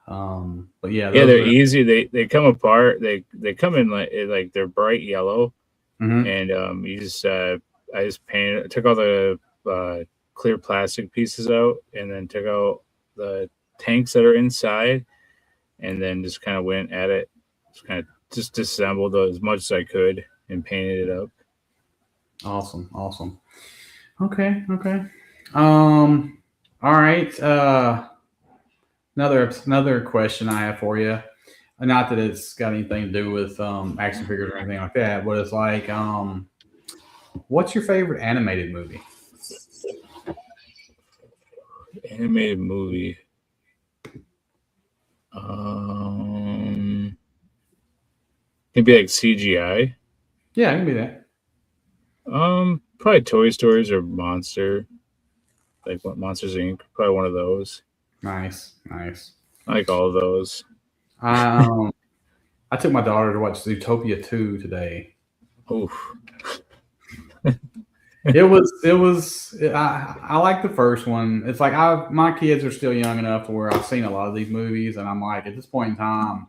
But yeah, they're easy. They come apart. They come in like they're bright yellow, and you just I just painted. Took all the clear plastic pieces out, and then took out the tanks that are inside, and then just kind of went at it. Just disassembled as much as I could and painted it up. Awesome. Okay. All right. Another question I have for you. Not that it's got anything to do with action figures or anything like that, but it's like, what's your favorite animated movie? Animated movie. It'd be like CGI. Yeah, it can be that. Probably Toy Stories or Monster. Like what Monsters Inc. Probably one of those. Nice. I like all of those. I took my daughter to watch Zootopia 2 today. Oof. It was. I like the first one. It's like my kids are still young enough to where I've seen a lot of these movies, and I'm like, at this point in time,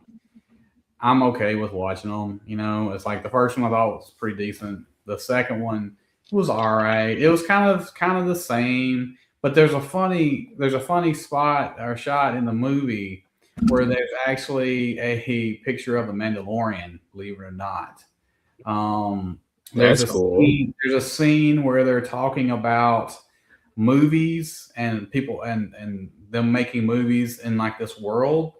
I'm okay with watching them. You know, it's like the first one I thought was pretty decent. The second one was all right. It was kind of the same, but there's a funny spot or shot in the movie where there's actually a picture of the Mandalorian, believe it or not. That's cool. There's a scene where they're talking about movies and people and them making movies in like this world.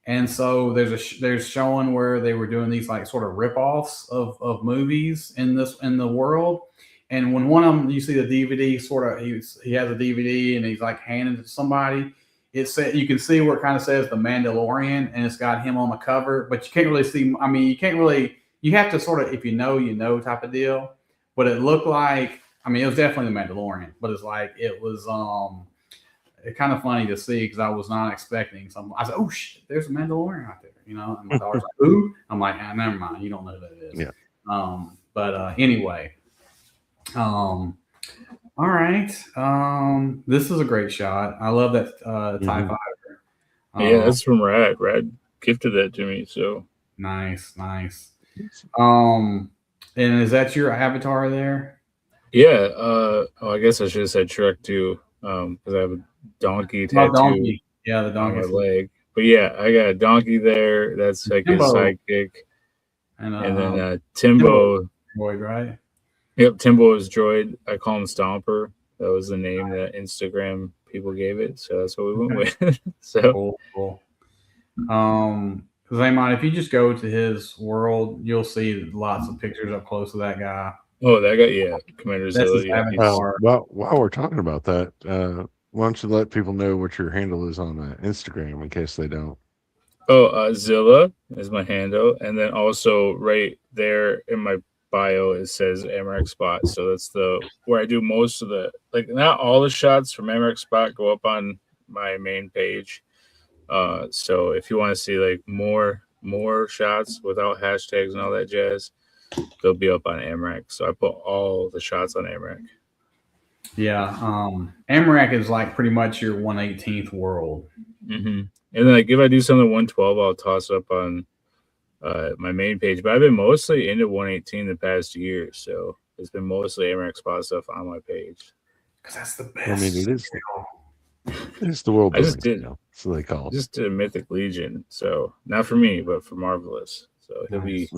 And so there's showing where they were doing these like sort of ripoffs of movies in the world. And when one of them, you see the DVD, he has a DVD and he's like handing it to somebody. You can see where it kind of says the Mandalorian and it's got him on the cover, but you can't really see. I mean, you have to sort of, if you know type of deal. But it looked like, I mean, it was definitely the Mandalorian, but it's like it was it's kind of funny to see because I was not expecting something. I said, "Oh shit, there's a Mandalorian out there," you know. And my daughter's like, "Who?" I'm like, "Never mind, you don't know who that is." Yeah. But anyway, all right. This is a great shot. I love that TIE Fighter. Yeah, that's from Rad. Rad gifted that to me. So nice. And is that your avatar there? Yeah. I guess I should have said Shrek too, because I have a donkey tattoo. Yeah, the donkey on my leg. But yeah, I got a donkey there. That's like his sidekick. And then Timbo. Droid, right? Yep, Timbo is Droid. I call him Stomper. That was the name that Instagram people gave it, so that's what we went with. So cool. Zaymon, if you just go to his world, you'll see lots of pictures up close of that guy. Oh, that guy, yeah, Commander Zillah. While we're talking about that, why don't you let people know what your handle is on Instagram in case they don't? Oh, Zillah is my handle, and then also right there in my bio it says Amarak Spot. So that's where I do most of not all the shots from Amarak Spot go up on my main page. So if you want to see like more shots without hashtags and all that jazz, they'll be up on Amarak. So I put all the shots on Amarak. Yeah, Amarak is like pretty much your 1/18th world. Mm-hmm. And then like if I do something 112, I'll toss it up on my main page. But I've been mostly into 118 the past year, so it's been mostly Amarak Spot stuff on my page. Because that's the best. I mean, it is. It's the world. I just did. So they call it. Just did a Mythic Legion, so not for me, but for Marvelous. So he'll be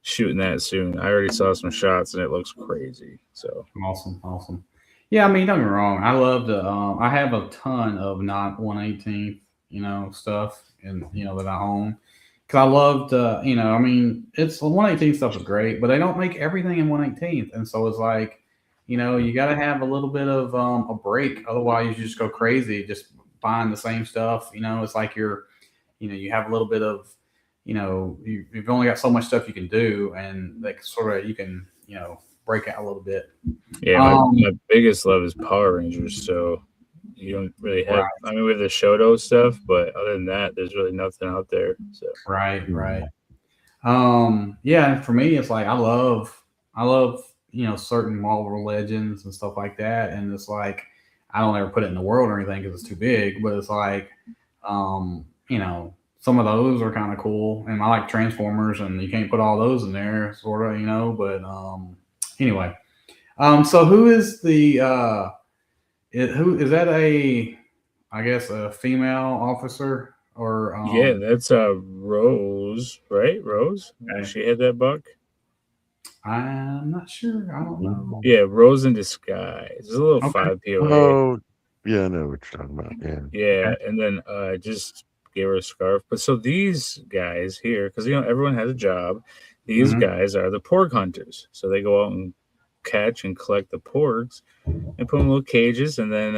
shooting that soon. I already saw some shots, and it looks crazy. So awesome. Yeah, I mean, don't get me wrong. I love to. I have a ton of not 1/18th, stuff, and that I own. Because I love to, I mean, it's 1/18th stuff is great, but they don't make everything in 1/18th, and so it's like, you got to have a little bit of a break. Otherwise, you just go crazy. Just find the same stuff. It's like you have a little bit of, you've only got so much stuff you can do, and like sort of you can, break out a little bit. Yeah, my biggest love is Power Rangers. So you don't really have. Right. I mean, we have the Shoto stuff, but other than that, there's really nothing out there. So Right. Yeah, for me, it's like I love, certain Marvel Legends and stuff like that, and it's like I don't ever put it in the world or anything because it's too big. But it's like, some of those are kind of cool, and I like Transformers, and you can't put all those in there, sort of, But anyway, so who is the who is that? I guess a female officer or yeah, that's Rose, right? Rose. Okay. She had that buck. I'm not sure. I don't know. Yeah, Rose in Disguise. It's a little Okay. 5 POA. Oh, yeah, I know what you're talking about. Yeah. Yeah, and then just gave her a scarf. But so these guys here, because everyone has a job, these guys are the pork hunters. So they go out and catch and collect the porks and put them in little cages, and then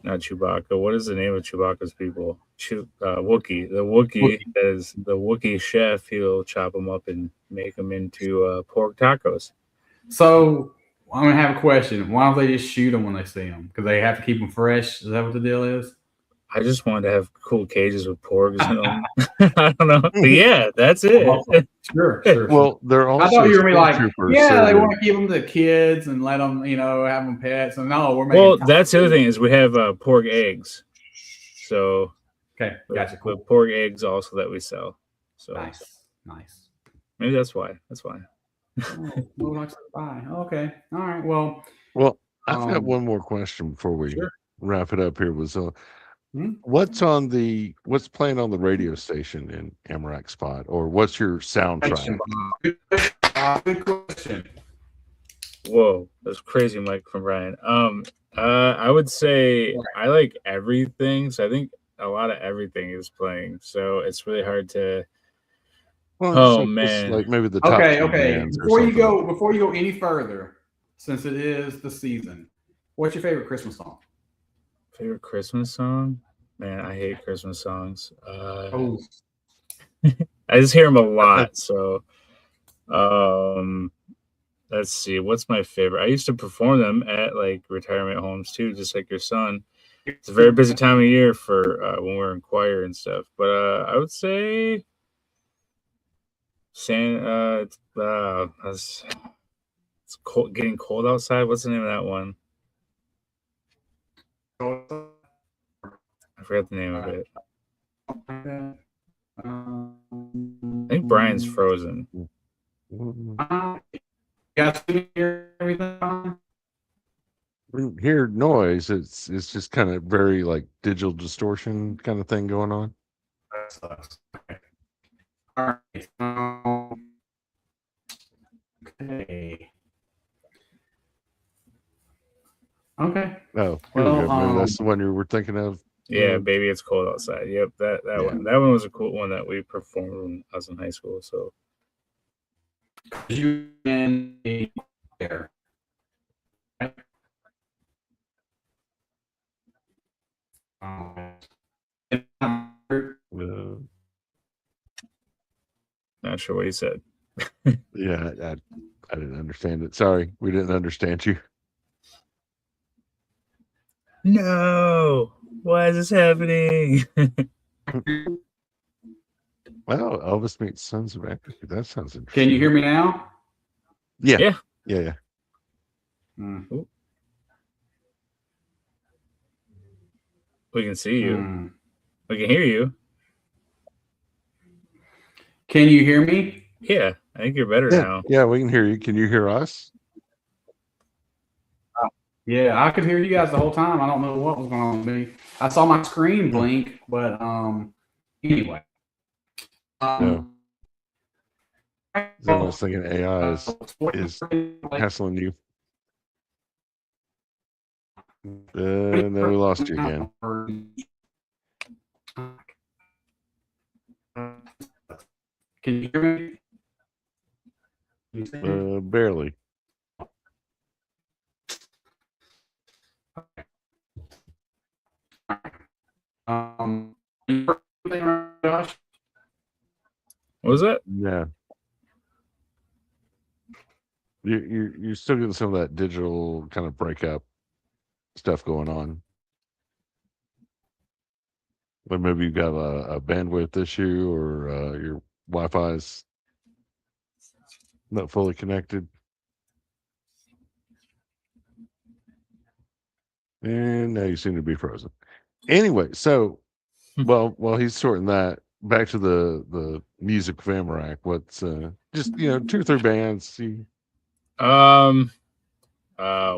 not Chewbacca. What is the name of Chewbacca's people? Wookiee. The Wookiee is the Wookiee chef. He'll chop them up and make them into pork tacos. So I'm gonna have a question. Why don't they just shoot them when they see them? Because they have to keep them fresh. Is that what the deal is? I just wanted to have cool cages with porgs in them. I don't know. But yeah, that's it. Sure. Well, they're also. I thought you were gonna be like, troopers, yeah, so they want to keep them to kids and let them, have them pets. And no, we're making. Well, that's the other thing is we have pork eggs. So okay, gotcha. Cool. Pork eggs also that we sell. So Nice. Maybe that's why. Okay. All right. Well, I've got one more question before we wrap it up here. Was what's playing on the radio station in Amarak Spot, or what's your soundtrack? Good question. Whoa, that's crazy, Mike from Ryan. I would say I like everything, so I think a lot of everything is playing. So it's really hard to. Well, man, like maybe the top okay. Before you go any further, since it is the season, what's your favorite Christmas song? Favorite Christmas song? Man, I hate Christmas songs. I just hear them a lot. So, let's see. What's my favorite? I used to perform them at like retirement homes too, just like your son. It's a very busy time of year for when we're in choir and stuff. But I would say, it's cold, getting cold outside. What's the name of that one? I forgot the name of it. I think Brian's Frozen. Hear noise. It's just kind of very like digital distortion kind of thing going on. That sucks. Okay. All right. Okay. Oh, well, maybe that's the one you were thinking of. Yeah, Baby It's Cold Outside. Yep, that one. That one was a cool one that we performed when I was in high school. So you in there. Not sure what he said. Yeah, I didn't understand it. Sorry, we didn't understand you. No, why is this happening? Well, Elvis meets Sons of Anarchy. That sounds interesting. Can you hear me now? Yeah. We can see you. We can hear you. Can you hear me? Yeah, I think you're better now. Yeah, we can hear you. Can you hear us? Yeah, I could hear you guys the whole time. I don't know what was going on with me. I saw my screen blink, but anyway. No. I was thinking AI is hassling you. No, we lost you again. Can you hear me? Barely. Josh? What was that? Yeah. You're still getting some of that digital kind of breakup stuff going on. But maybe you've got a bandwidth issue or your Wi-Fi's not fully connected. And now you seem to be frozen. Anyway, so while he's sorting that, back to the music of Amarak. What's just 2 or 3 bands? Oh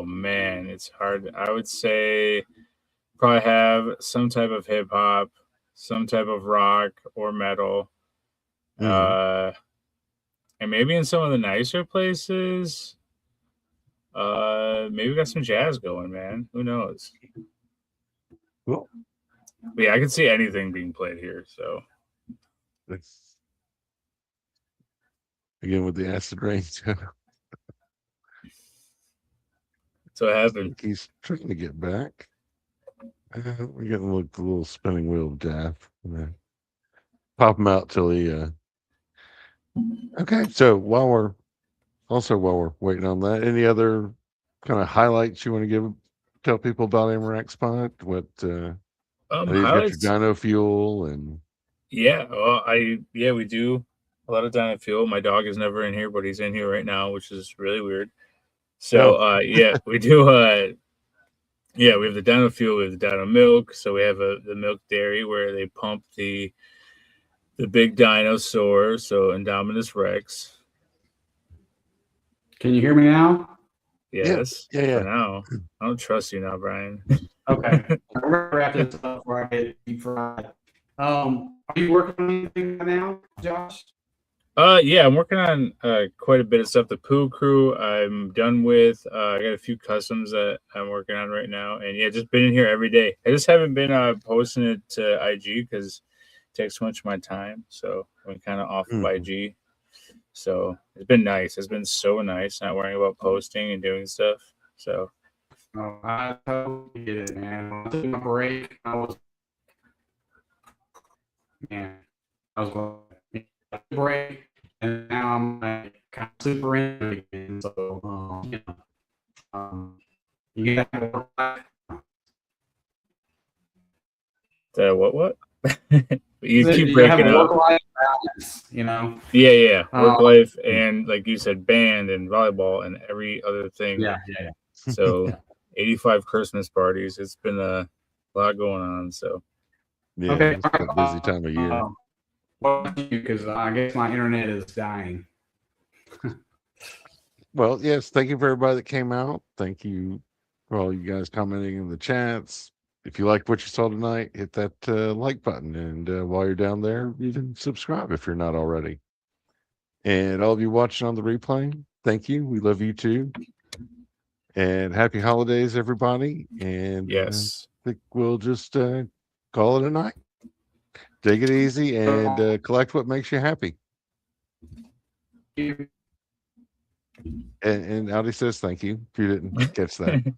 man, it's hard. I would say probably have some type of hip hop, some type of rock or metal. And maybe in some of the nicer places, maybe we got some jazz going, man. Who knows? Well, but yeah, I can see anything being played here. So it's again with the acid rain. So what happened? He's trying to get back. We're getting the little spinning wheel of death. Pop him out till he. Okay, so while we're waiting on that, any other kind of highlights you want to tell people about Amarak Spot? What you've got your dyno fuel and yeah, well, we do a lot of dyno fuel. My dog is never in here, but he's in here right now, which is really weird. So we do. We have the dyno fuel, we have the dyno milk. So we have the milk dairy where they pump the big dinosaur, so Indominus Rex. Can you hear me now? Yes. Yeah. For now. I don't trust you now, Brian. Okay. I'm gonna wrap this up before I get deep fried. Are you working on anything right now, Josh? Yeah, I'm working on quite a bit of stuff. The Poo Crew, I'm done with. I got a few customs that I'm working on right now, and just been in here every day. I just haven't been posting it to IG because it takes too much of my time. So I'm kind of off of IG. So it's been nice. It's been so nice not worrying about posting and doing stuff. So. Oh, I totally get it, man. When I took my break, I was going to break, and now I'm like kind of super into it again. So, you got to work life. What? You keep breaking up. Work-life balance, Yeah. Work life and like you said, band and volleyball and every other thing. Yeah. So 85 Christmas parties. It's been a lot going on. So okay, it's a busy time of year. Because I guess my internet is dying. Well, yes, thank you for everybody that came out. Thank you for all you guys commenting in the chats. If you liked what you saw tonight, hit that like button. And while you're down there, you can subscribe if you're not already. And all of you watching on the replay, thank you. We love you too. And happy holidays, everybody. And yes, I think we'll just call it a night. Take it easy and collect what makes you happy. And Audi says thank you if you didn't catch that.